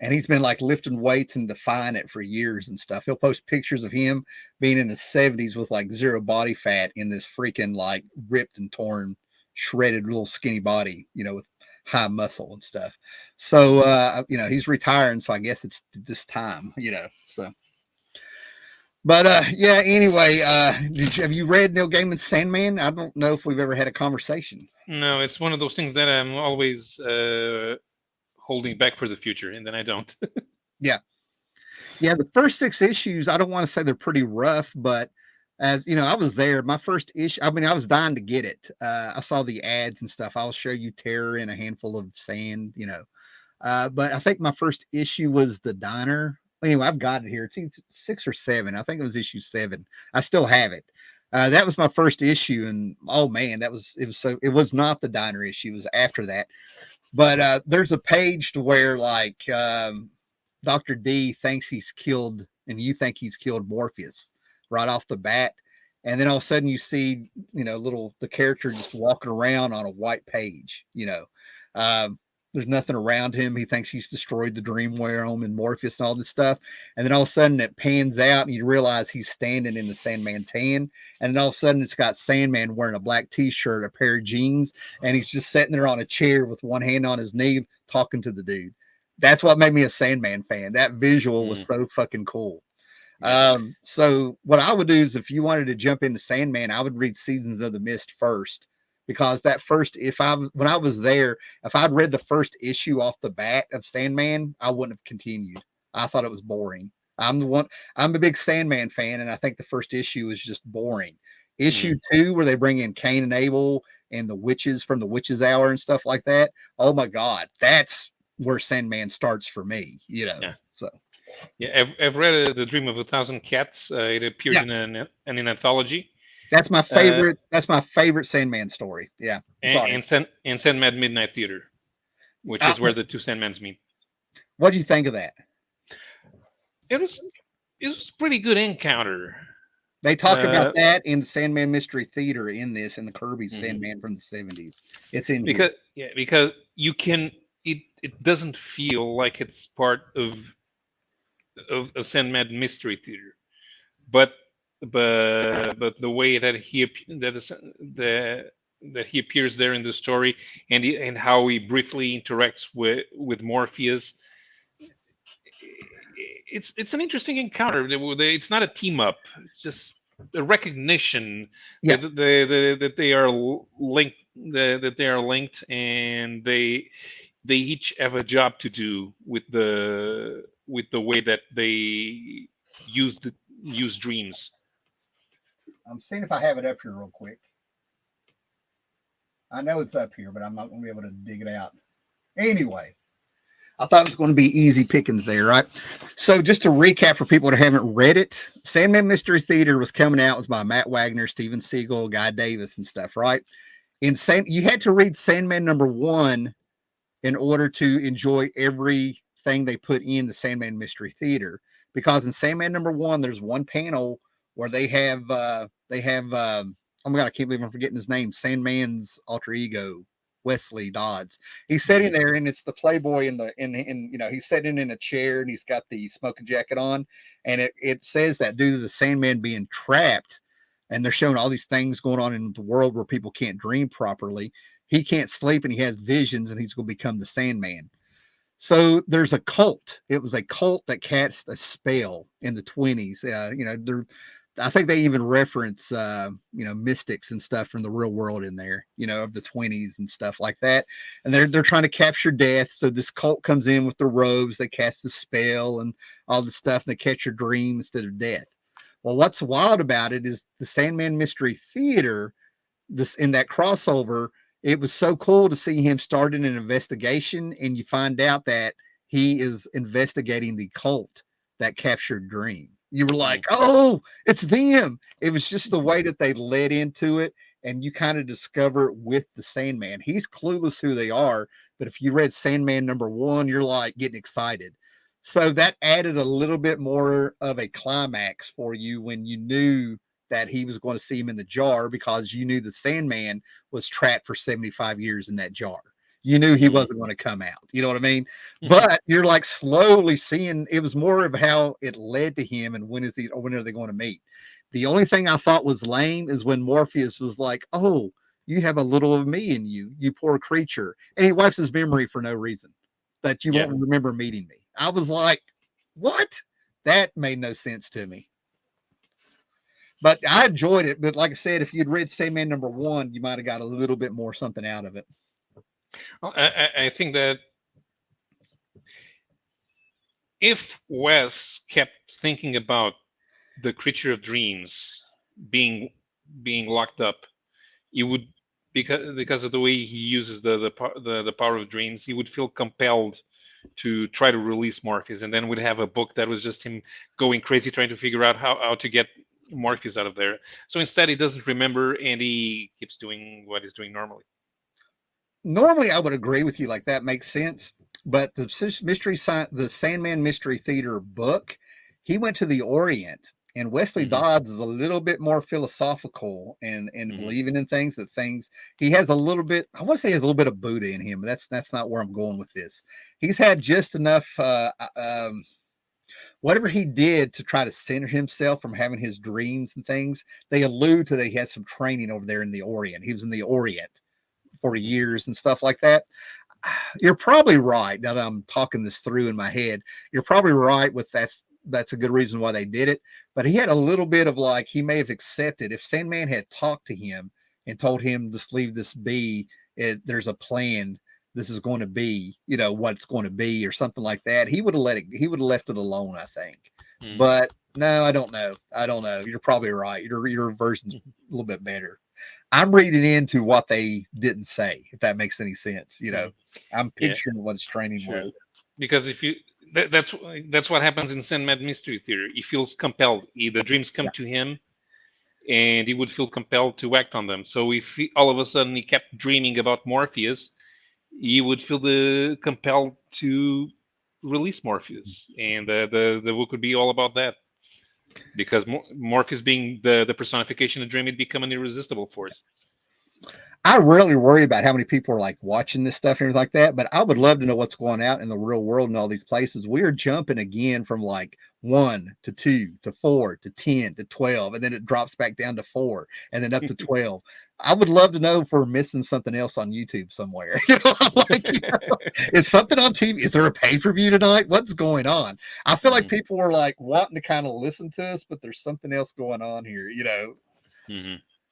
And he's been like lifting weights and defying it for years and stuff. He'll post pictures of him being in his 70s with like 0 body fat in this freaking like ripped and torn, shredded little skinny body, you know, with high muscle and stuff. So, you know, he's retiring. So I guess it's this time, you know, so. But yeah, anyway, have you read Neil Gaiman's Sandman? I don't know if we've ever had a conversation. No, it's one of those things that I'm always holding back for the future, and then I don't. Yeah. The first 6 issues, I don't want to say they're pretty rough, but as you know, I was there. My first issue, I mean, I was dying to get it. I saw the ads and stuff. I'll show you terror in a handful of sand, you know. But I think my first issue was The Diner. Anyway, I've got it here. It's 6 or 7. I think it was issue 7. I still have it. That was my first issue, and oh man, it was not the Diner issue. It was after that. But there's a page to where like Dr. D thinks he's killed, and you think he's killed Morpheus right off the bat. And then all of a sudden you see, you know, the character just walking around on a white page, you know. There's nothing around him. He thinks he's destroyed the dream realm and Morpheus and all this stuff. And then all of a sudden it pans out and you realize he's standing in the Sandman's hand. And then all of a sudden it's got Sandman wearing a black t-shirt, a pair of jeans, and he's just sitting there on a chair with one hand on his knee talking to the dude. That's what made me a Sandman fan. That visual was so fucking cool. So what I would do is if you wanted to jump into Sandman, I would read Seasons of the Mist first. Because that first, when I was there, if I'd read the first issue off the bat of Sandman, I wouldn't have continued. I thought it was boring. I'm a big Sandman fan, and I think the first issue is just boring. Issue 2, where they bring in Cain and Abel and the witches from the Witches Hour and stuff like that. Oh my God, that's where Sandman starts for me. You know, so. Yeah, I've read The Dream of a Thousand Cats. It appeared in an anthology. That's my favorite. That's my favorite Sandman story. Yeah, and Sandman Midnight Theater, which is where the 2 Sandmans meet. What do you think of that? It was a pretty good encounter. They talk about that in Sandman Mystery Theater in the Kirby Sandman from the 70s. It's in because you can it doesn't feel like it's part of a Sandman Mystery Theater, but the way that he appears there in the story and how he briefly interacts with Morpheus, it's an interesting encounter. It's not a team up. It's just a recognition that they are linked. That they are linked, and they each have a job to do with the way that they use dreams. I'm seeing if I have it up here real quick. I know it's up here, but I'm not going to be able to dig it out. Anyway, I thought it was going to be easy pickings there, right? So just to recap for people that haven't read it, Sandman Mystery Theater was coming out. It was by Matt Wagner, Steven Siegel, Guy Davis and stuff, right? You had to read Sandman #1 in order to enjoy everything they put in the Sandman Mystery Theater. Because in Sandman #1, there's one panel where they have oh my God, I can't believe I'm forgetting his name. Sandman's alter ego, Wesley Dodds. He's sitting there, and it's the Playboy in you know, he's sitting in a chair, and he's got the smoking jacket on, And it says that due to the Sandman being trapped, and they're showing all these things going on in the world where people can't dream properly, he can't sleep and he has visions and he's going to become the Sandman. So there's a cult. It was a cult that cast a spell in the 20s. I think they even reference, mystics and stuff from the real world in there, of the 20s and stuff like that. And they're trying to capture death. So this cult comes in with the robes. They cast the spell and all the stuff, and they catch your dream instead of death. Well, what's wild about it is the Sandman Mystery Theater, this in that crossover, it was so cool to see him starting an investigation, and you find out that he is investigating the cult that captured Dream. You were like, oh, it's them. It was just the way that they led into it, and you kind of discover it with the Sandman. He's clueless who they are, but if you read Sandman #1, you're like getting excited. So that added a little bit more of a climax for you when you knew that he was going to see him in the jar, because you knew the Sandman was trapped for 75 years in that jar. You knew he wasn't going to come out. You know what I mean? But you're like slowly seeing, it was more of how it led to him and when are they going to meet? The only thing I thought was lame is when Morpheus was like, oh, you have a little of me in you, you poor creature. And he wipes his memory for no reason, that you won't remember meeting me. I was like, what? That made no sense to me. But I enjoyed it. But like I said, if you'd read Sandman #1, you might have got a little bit more something out of it. Well, I think that if Wes kept thinking about the creature of dreams being locked up, he would, because of the way he uses the power of dreams, he would feel compelled to try to release Morpheus, and then would have a book that was just him going crazy trying to figure out how to get Morpheus out of there. So instead, he doesn't remember, and he keeps doing what he's doing normally. Normally, I would agree with you. Like, that makes sense. But the Sandman Mystery Theater book, he went to the Orient, and Wesley Dodds is a little bit more philosophical and believing in things. He has a little bit. I want to say he has a little bit of Buddha in him, but that's not where I'm going with this. He's had just enough. Whatever he did to try to center himself from having his dreams and things, they allude to that he has some training over there in the Orient. He was in the Orient for years and stuff like that. You're probably right. Now that I'm talking this through in my head, you're probably right with that's a good reason why they did it. But he had a little bit of like, he may have accepted if Sandman had talked to him and told him just leave this be, there's a plan, this is going to be, what it's going to be, or something like that. He would have left it alone, I think. But no, I don't know. You're probably right. Your version's a little bit better. I'm reading into what they didn't say, if that makes any sense. I'm picturing what his training was. Because if you, that's what happens in Sandman Mystery Theater. He feels compelled. The dreams come to him, and he would feel compelled to act on them. So if all of a sudden he kept dreaming about Morpheus, he would feel compelled to release Morpheus, and the book would be all about that. Because Morpheus being the personification of dream, it'd become an irresistible force. I really worry about how many people are like watching this stuff and everything like that, but I would love to know what's going out in the real world in all these places. We are jumping again from like 1 to 2 to 4 to 10 to 12, and then it drops back down to 4 and then up to 12. I would love to know if we're missing something else on YouTube somewhere. Is something on TV? Is there a pay-per-view tonight? What's going on? I feel like people were like wanting to kind of listen to us, but there's something else going on here,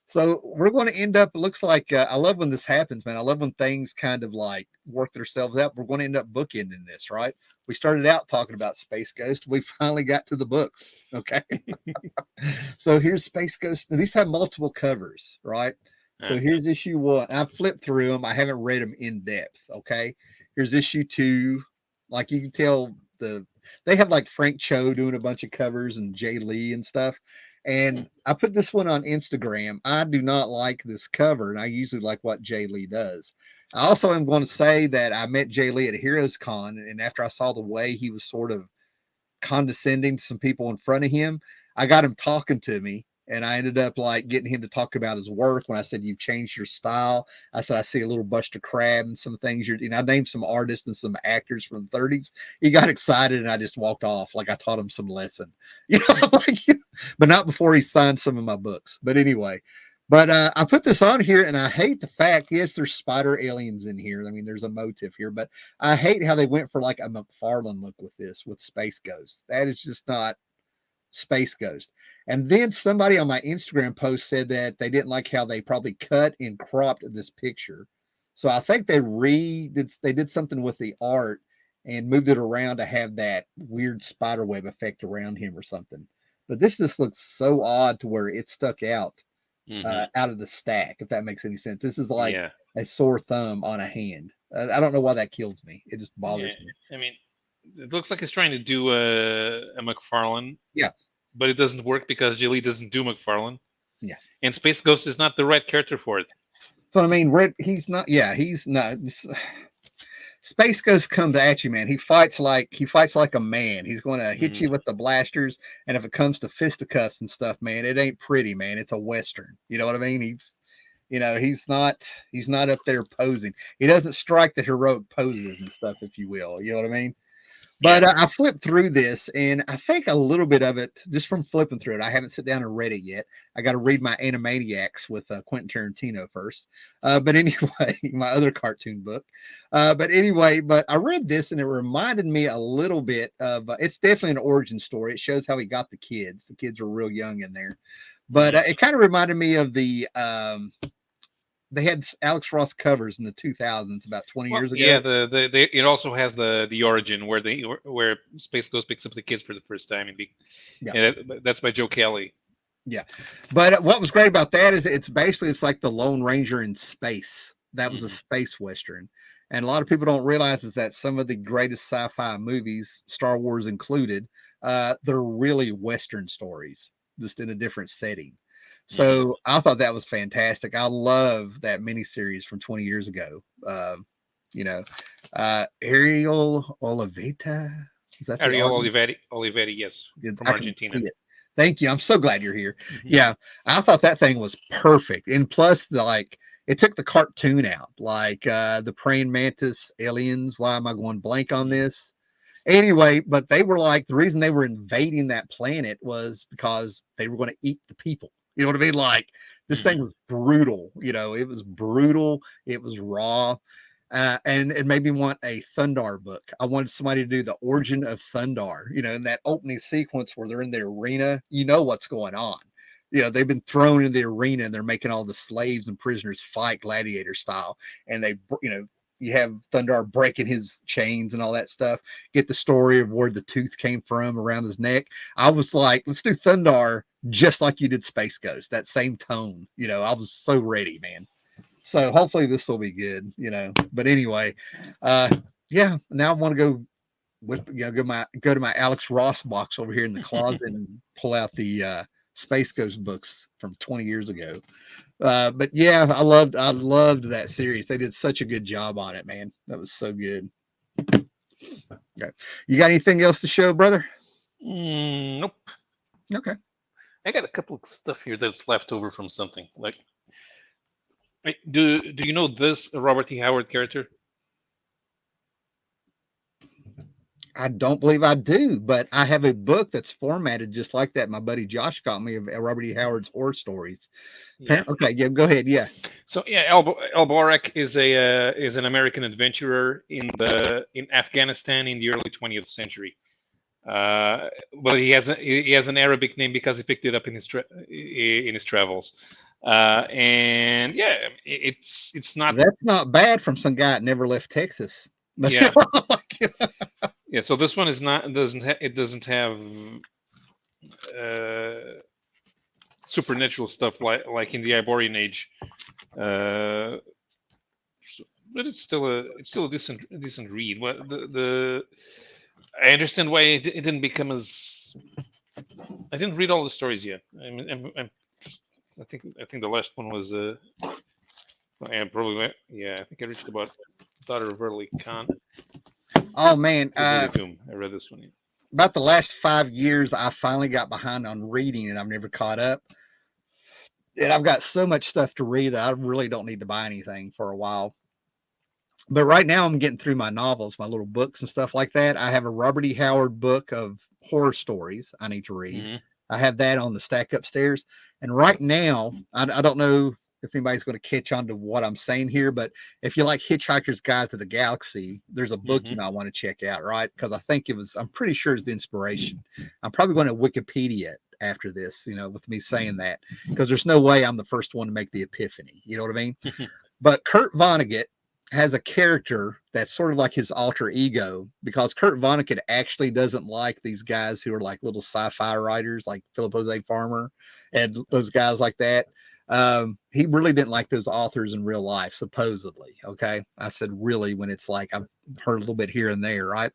So we're going to end up, it looks like, I love when this happens, man. I love when things kind of like work themselves out. We're going to end up bookending this, right? We started out talking about Space Ghost. We finally got to the books. Okay. So here's Space Ghost. Now, these have multiple covers, right? So here's issue 1. I've flipped through them. I haven't read them in depth. Okay. Here's issue 2. Like you can tell they have like Frank Cho doing a bunch of covers and Jay Lee and stuff. And I put this one on Instagram. I do not like this cover, and I usually like what Jay Lee does. I also am going to say that I met Jay Lee at Heroes Con, and after I saw the way he was sort of condescending to some people in front of him, I got him talking to me, And I ended up like getting him to talk about his work. When I said, you've changed your style, I said, I see a little Buster Crab and some things I named some artists and some actors from the 30s. He got excited and I just walked off. Like I taught him some lesson, like, but not before he signed some of my books. But anyway, but I put this on here and I hate the fact, yes, there's spider aliens in here. I mean, there's a motive here, but I hate how they went for like a McFarlane look with this, with Space Ghost. That is just not Space Ghost. And then somebody on my Instagram post said that they didn't like how they probably cut and cropped this picture. So I think they did something with the art and moved it around to have that weird spider web effect around him or something. But this just looks so odd to where it stuck out out of the stack, if that makes any sense. This is like a sore thumb on a hand. I don't know why that kills me. It just bothers me. I mean, it looks like he's trying to do a McFarlane. Yeah. But it doesn't work because Gilly doesn't do McFarlane. Yeah. And Space Ghost is not the right character for it. So I mean, he's not. Space Ghost comes at you, man. He fights like a man. He's going to hit you with the blasters, and if it comes to fisticuffs and stuff, man, it ain't pretty, man. It's a Western. You know what I mean? He's not up there posing. He doesn't strike the heroic poses and stuff, if you will. You know what I mean? But I flipped through this, and I think a little bit of it, just from flipping through it, I haven't sit down and read it yet. I got to read my Animaniacs with Quentin Tarantino first. But anyway, my other cartoon book. But I read this, and it reminded me a little bit of, it's definitely an origin story. It shows how he got the kids. The kids were real young in there. But it kind of reminded me of they had Alex Ross covers in the 2000s, about 20 years ago. Yeah, it also has the origin where Space Ghost picks up the kids for the first time. That's by Joe Kelly. Yeah, but what was great about that is it's like the Lone Ranger in space. That was a space Western. And a lot of people don't realize is that some of the greatest sci-fi movies, Star Wars included, they're really Western stories, just in a different setting. So I thought that was fantastic. I love that miniseries from 20 years ago. Ariel Oliveira. Is that Ariel Oliveira, yes, from Argentina. Thank you. I'm so glad you're here. Yeah, I thought that thing was perfect. And plus, it took the cartoon out, like the praying mantis aliens. Why am I going blank on this? Anyway, but they were like, the reason they were invading that planet was because they were going to eat the people. You know what I mean? Like this thing was brutal. It was brutal. It was raw. And it made me want a Thundar book. I wanted somebody to do the origin of Thundar, in that opening sequence where they're in the arena, what's going on. They've been thrown in the arena and they're making all the slaves and prisoners fight gladiator style. And you have Thundar breaking his chains and all that stuff. Get the story of where the tooth came from around his neck. I was like, let's do Thundar just like you did Space Ghost, that same tone. I was so ready, man. So hopefully this will be good, But anyway, now I want to go to my Alex Ross box over here in the closet and pull out the Space Ghost books from 20 years ago. But yeah, I loved that series. They did such a good job on it, man. That was so good. Okay. You got anything else to show, brother? Nope. Okay. I got a couple of stuff here that's left over from something. Like, do you know this Robert E. Howard character? I don't believe I do, but I have a book that's formatted just like that. My buddy Josh got me of Robert E. Howard's horror stories. Yeah. Okay, yeah, go ahead. Yeah. So Alborak is an American adventurer in Afghanistan in the early 20th century. But he has an Arabic name because he picked it up in his travels. And yeah, it's not. That's not bad from some guy that never left Texas. Yeah. Yeah. So this one is not. It doesn't have supernatural stuff like in the Iborian Age. But it's still a decent read. Well, I understand why it didn't become as. I didn't read all the stories yet. I think the last one was. Probably. Yeah, I think I reached about Daughter of Early Khan. Oh man, I read this one. About the last 5 years, I finally got behind on reading, and I've never caught up. and I've got so much stuff to read that I really don't need to buy anything for a while. But right now I'm getting through my novels, my little books and stuff like that. I have a Robert E. Howard book of horror stories I need to read. Hmm. I have that on the stack upstairs. And right now, I don't know if anybody's going to catch on to what I'm saying here, but if you like Hitchhiker's Guide to the Galaxy, there's a book you Hmm. might want to check out, right? Because I think I'm pretty sure it's the inspiration. I'm probably going to Wikipedia it after this, with me saying that, because there's no way I'm the first one to make the epiphany. You know what I mean? But Kurt Vonnegut has a character that's sort of like his alter ego, because Kurt Vonnegut actually doesn't like these guys who are like little sci-fi writers like Philip Jose Farmer and those guys like that. He really didn't like those authors in real life, supposedly. Okay. I said really when it's like I've heard a little bit here and there, right?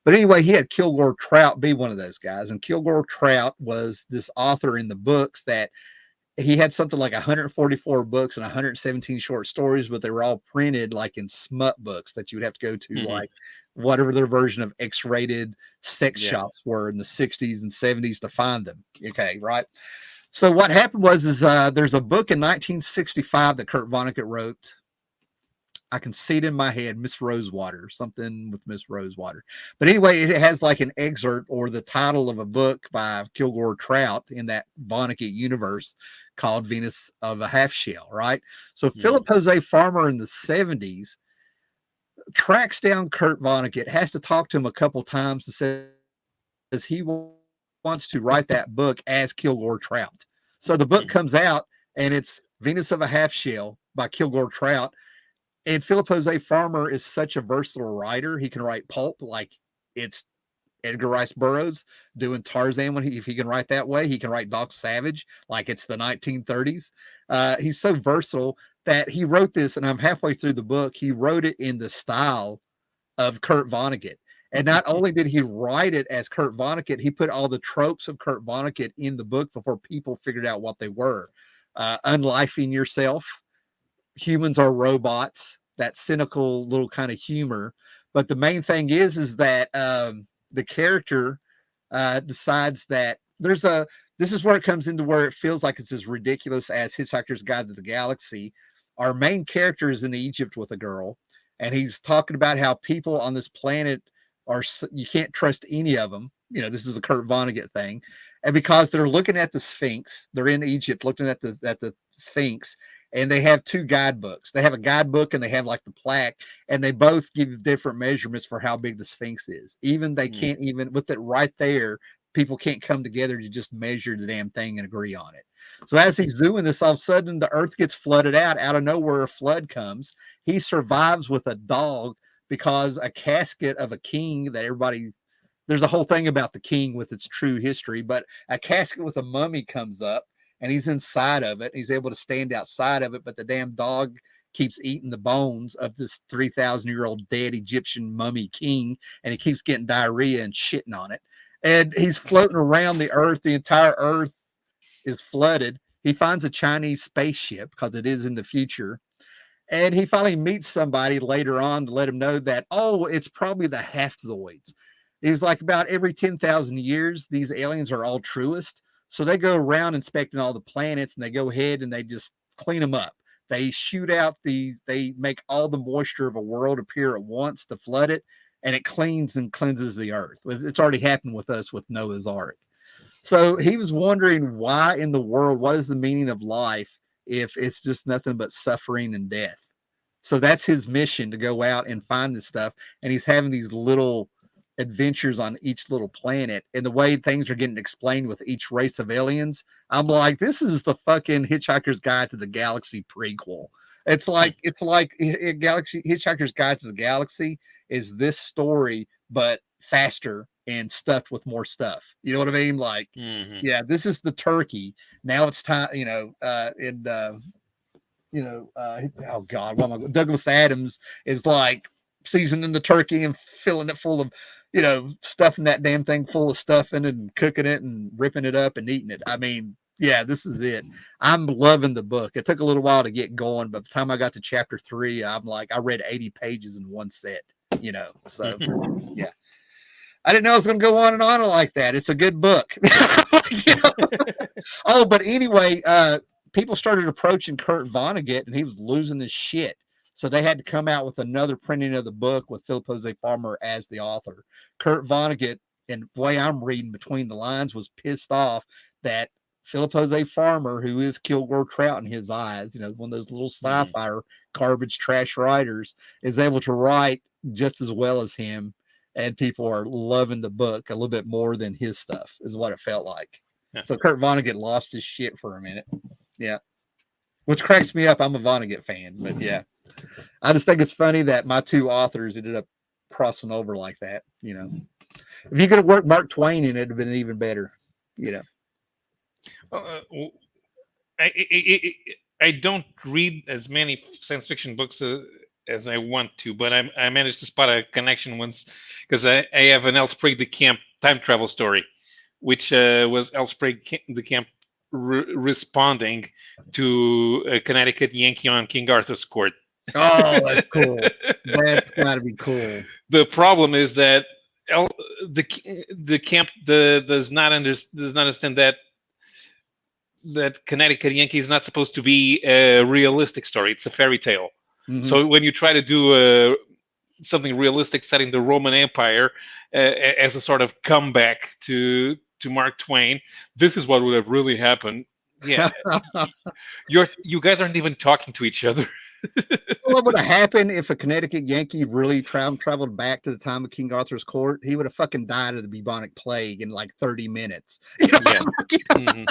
But anyway, he had Kilgore Trout be one of those guys. And Kilgore Trout was this author in the books that he had something like 144 books and 117 short stories, but they were all printed like in smut books that you would have to go to, Hmm. like whatever their version of X-rated sex Yeah. shops were in the 60s and 70s to find them. Okay, right. So what happened was there's a book in 1965 that Kurt Vonnegut wrote. I can see it in my head, Miss Rosewater, something with Miss Rosewater. But anyway, it has like an excerpt or the title of a book by Kilgore Trout in that Vonnegut universe called Venus of a Half Shell, right? So Philip Hmm. Jose Farmer in the 70s tracks down Kurt Vonnegut, has to talk to him a couple times, and says he wants to write that book as Kilgore Trout. So the book comes out and it's Venus of a Half Shell by Kilgore Trout. And Philip Jose Farmer is such a versatile writer. He can write pulp like it's Edgar Rice Burroughs doing Tarzan if he can write that way. He can write Doc Savage like it's the 1930s. He's so versatile that he wrote this, and I'm halfway through the book. He wrote it in the style of Kurt Vonnegut. And not only did he write it as Kurt Vonnegut, he put all the tropes of Kurt Vonnegut in the book before people figured out what they were. Unlifing yourself, humans are robots, that cynical little kind of humor. But the main thing is that the character decides that this is where it comes into where it feels like it's as ridiculous as Hitchhiker's Guide to the Galaxy. Our main character is in Egypt with a girl, and he's talking about how people on this planet are, you can't trust any of them. This is a Kurt Vonnegut thing. And because they're looking at the Sphinx, they're in Egypt looking at the Sphinx, and they have two guidebooks. They have a guidebook and they have like the plaque, and they both give different measurements for how big the Sphinx is. Even they can't even with it right there, people can't come together to just measure the damn thing and agree on it. So as he's doing this, all of a sudden the earth gets flooded out of nowhere. A flood comes. He survives with a dog because a casket of a king that everybody, there's a whole thing about the king with its true history, but a casket with a mummy comes up and he's inside of it. He's able to stand outside of it, but the damn dog keeps eating the bones of this 3,000-year-old dead Egyptian mummy king, and he keeps getting diarrhea and shitting on it. And he's floating around the earth. The entire earth is flooded. He finds a Chinese spaceship because it is in the future. And he finally meets somebody later on to let him know that, oh, it's probably the Halfzoids. He's like, about every 10,000 years, these aliens are altruist. So they go around inspecting all the planets, and they go ahead and they just clean them up. They shoot out they make all the moisture of a world appear at once to flood it, and it cleans and cleanses the earth. It's already happened with us with Noah's Ark. So he was wondering, why in the world, what is the meaning of life if it's just nothing but suffering and death? So that's his mission, to go out and find this stuff. And he's having these little adventures on each little planet. And the way things are getting explained with each race of aliens, I'm like, this is the fucking Hitchhiker's Guide to the Galaxy prequel. It's like Galaxy Hitchhiker's Guide to the Galaxy is this story, but faster and stuffed with more stuff. You know what I mean? Like, Hmm. yeah, this is the turkey. Now it's time, and oh God, what am I? Douglas Adams is like seasoning the turkey and filling it full of, stuffing that damn thing full of stuffing and cooking it and ripping it up and eating it. I mean, yeah, this is it. I'm loving the book. It took a little while to get going, but by the time I got to chapter 3, I'm like, I read 80 pages in one set, so yeah. I didn't know it was going to go on and on like that. It's a good book. You know? Oh, but anyway, people started approaching Kurt Vonnegut, and he was losing his shit. So they had to come out with another printing of the book with Philip Jose Farmer as the author. Kurt Vonnegut, and the way I'm reading between the lines, was pissed off that Philip Jose Farmer, who is Kilgore Trout in his eyes, one of those little sci-fi garbage trash writers, is able to write just as well as him, and people are loving the book a little bit more than his stuff, is what it felt like. Yeah. So Kurt Vonnegut lost his shit for a minute. Yeah. Which cracks me up. I'm a Vonnegut fan, but yeah. I just think it's funny that my two authors ended up crossing over like that. If you could have worked Mark Twain in it, it'd have been even better. I don't read as many science fiction books as I want to, but I managed to spot a connection once, because I have an Elsprague de Camp time travel story, which was Elsprague de Camp responding to a Connecticut Yankee on King Arthur's court. Oh, that's cool. That's got to be cool. The problem is that the camp does not understand that Connecticut Yankee is not supposed to be a realistic story. It's a fairy tale. Mm-hmm. So when you try to do something realistic, setting the Roman Empire as a sort of comeback to Mark Twain, this is what would have really happened. Yeah, you guys aren't even talking to each other. What would have happened if a Connecticut Yankee really traveled back to the time of King Arthur's court? He would have fucking died of the bubonic plague in like 30 minutes. Yeah. Mm-hmm.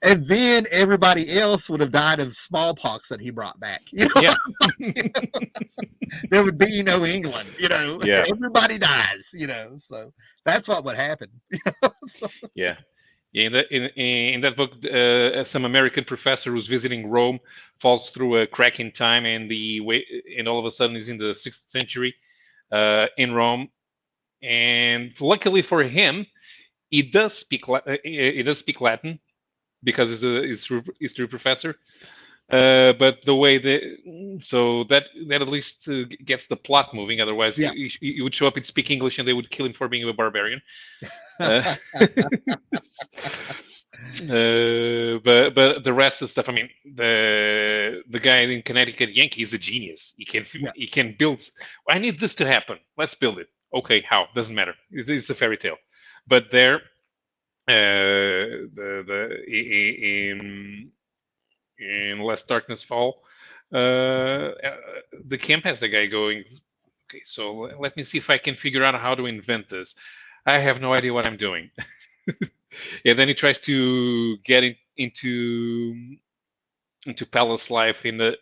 And then everybody else would have died of smallpox that he brought back. Yeah. There would be no England. Yeah. Everybody dies. So that's what would happen. So. Yeah. Yeah, in that book, some American professor who's visiting Rome falls through a crack in time, and all of a sudden he's in the 6th century in Rome. And luckily for him, he does speak Latin, because he's a history professor. But the way that at least gets the plot moving. Otherwise, he would show up and speak English, and they would kill him for being a barbarian. But the rest of the stuff. I mean, the guy in Connecticut Yankee is a genius. He can build. I need this to happen. Let's build it. Okay, how? Doesn't matter. It's a fairy tale. But there, in Lest Darkness Fall, the camp has the guy going, okay, so let me see if I can figure out how to invent this. I have no idea what I'm doing. Yeah, then he tries to get into palace life in the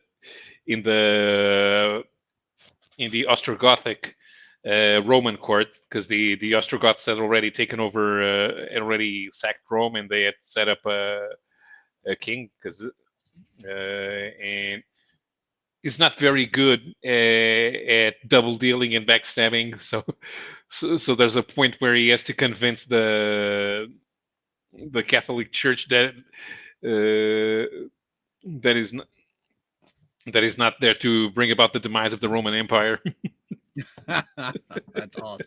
Ostrogothic Roman court, because the Ostrogoths had already taken over, already sacked Rome, and they had set up a king, and he's not very good at double dealing and backstabbing. So there's a point where he has to convince the Catholic Church that is not there to bring about the demise of the Roman Empire. That's awesome.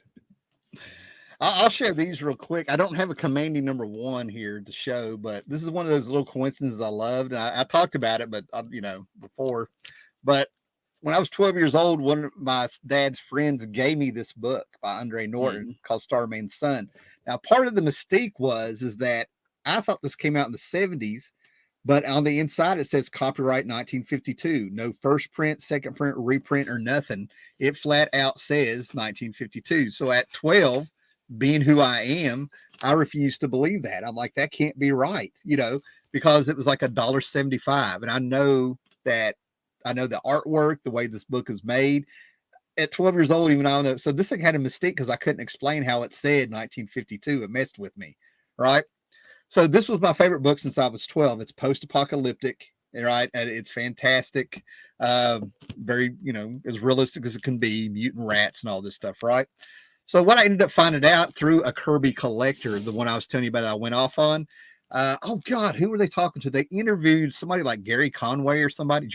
I'll share these real quick. I don't have a commanding number one here to show, but this is one of those little coincidences I loved. And I talked about it, but before. But when I was 12 years old, one of my dad's friends gave me this book by Andre Norton called Starman's Son. Now, part of the mystique is that I thought this came out in the 70s, but on the inside it says copyright 1952. No first print, second print, reprint, or nothing. It flat out says 1952. So at 12, being who I am, I refuse to believe that. I'm like, that can't be right, because it was like $1.75. And I know the artwork, the way this book is made. At 12 years old, even I don't know. So this thing had a mistake because I couldn't explain how it said 1952. It messed with me, right? So this was my favorite book since I was 12. It's post-apocalyptic, right? And it's fantastic. Very, as realistic as it can be, mutant rats and all this stuff, right? So what I ended up finding out through a Kirby collector, the one I was telling you about that I went off on, oh God, who were they talking to? They interviewed somebody like Jerry Conway or somebody,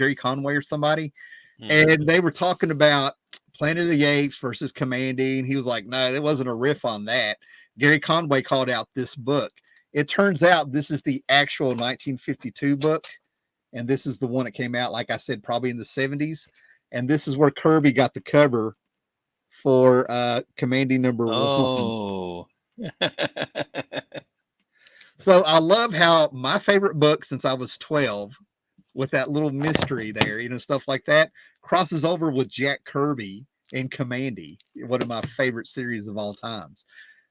and they were talking about Planet of the Apes versus Commanding. He was like, no, there wasn't a riff on that. Gary Conway called out this book. It turns out this is the actual 1952 book, and this is the one that came out, like I said, probably in the 70s. And this is where Kirby got the cover for Commanding Number One. Oh. So I love how my favorite book since I was 12, with that little mystery there, stuff like that, crosses over with Jack Kirby and Commandy, one of my favorite series of all times.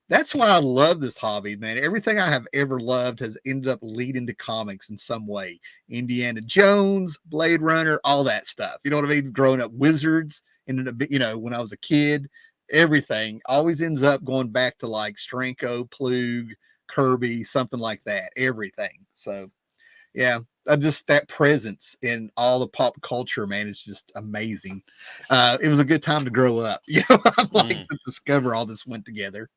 That's why I love this hobby, man. Everything I have ever loved has ended up leading to comics in some way. Indiana Jones, Blade Runner, all that stuff. You know what I mean? Growing up, Wizards, ended up, when I was a kid, everything always ends up going back to like Stranko, Plug, Kirby, something like that. Everything. So, yeah, just that presence in all the pop culture, man, is just amazing. It was a good time to grow up. I like to discover all this went together.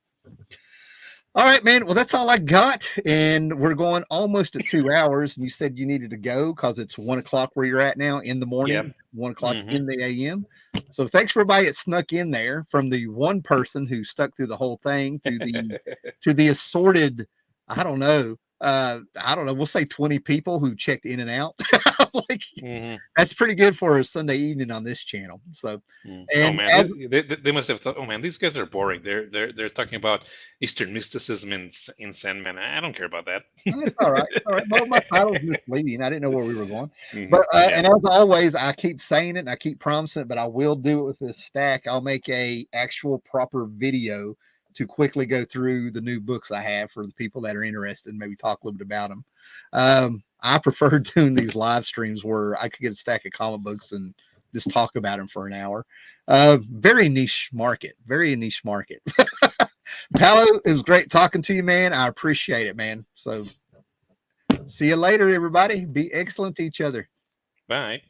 All right, man. Well, that's all I got. And we're going almost at 2 hours. And you said you needed to go because it's 1 o'clock where you're at now in the morning, Yep. 1 o'clock in the AM. So thanks for everybody that snuck in there, from the one person who stuck through the whole thing to the assorted, I don't know, we'll say 20 people who checked in and out. Like, that's pretty good for a Sunday evening on this channel. So, and man, they must have thought, oh man, these guys are boring. They're talking about Eastern mysticism in Sandman. I don't care about that. It's all right. It's all right. Well, my title was misleading. I didn't know where we were going. But and as always, I keep saying it and I keep promising it, but I will do it with this stack. I'll make a actual proper video to quickly go through the new books I have for the people that are interested and maybe talk a little bit about them. I prefer doing these live streams where I could get a stack of comic books and just talk about them for an hour. Very niche market. Paolo, it was great talking to you, man. I appreciate it, man. So see you later, everybody. Be excellent to each other. Bye.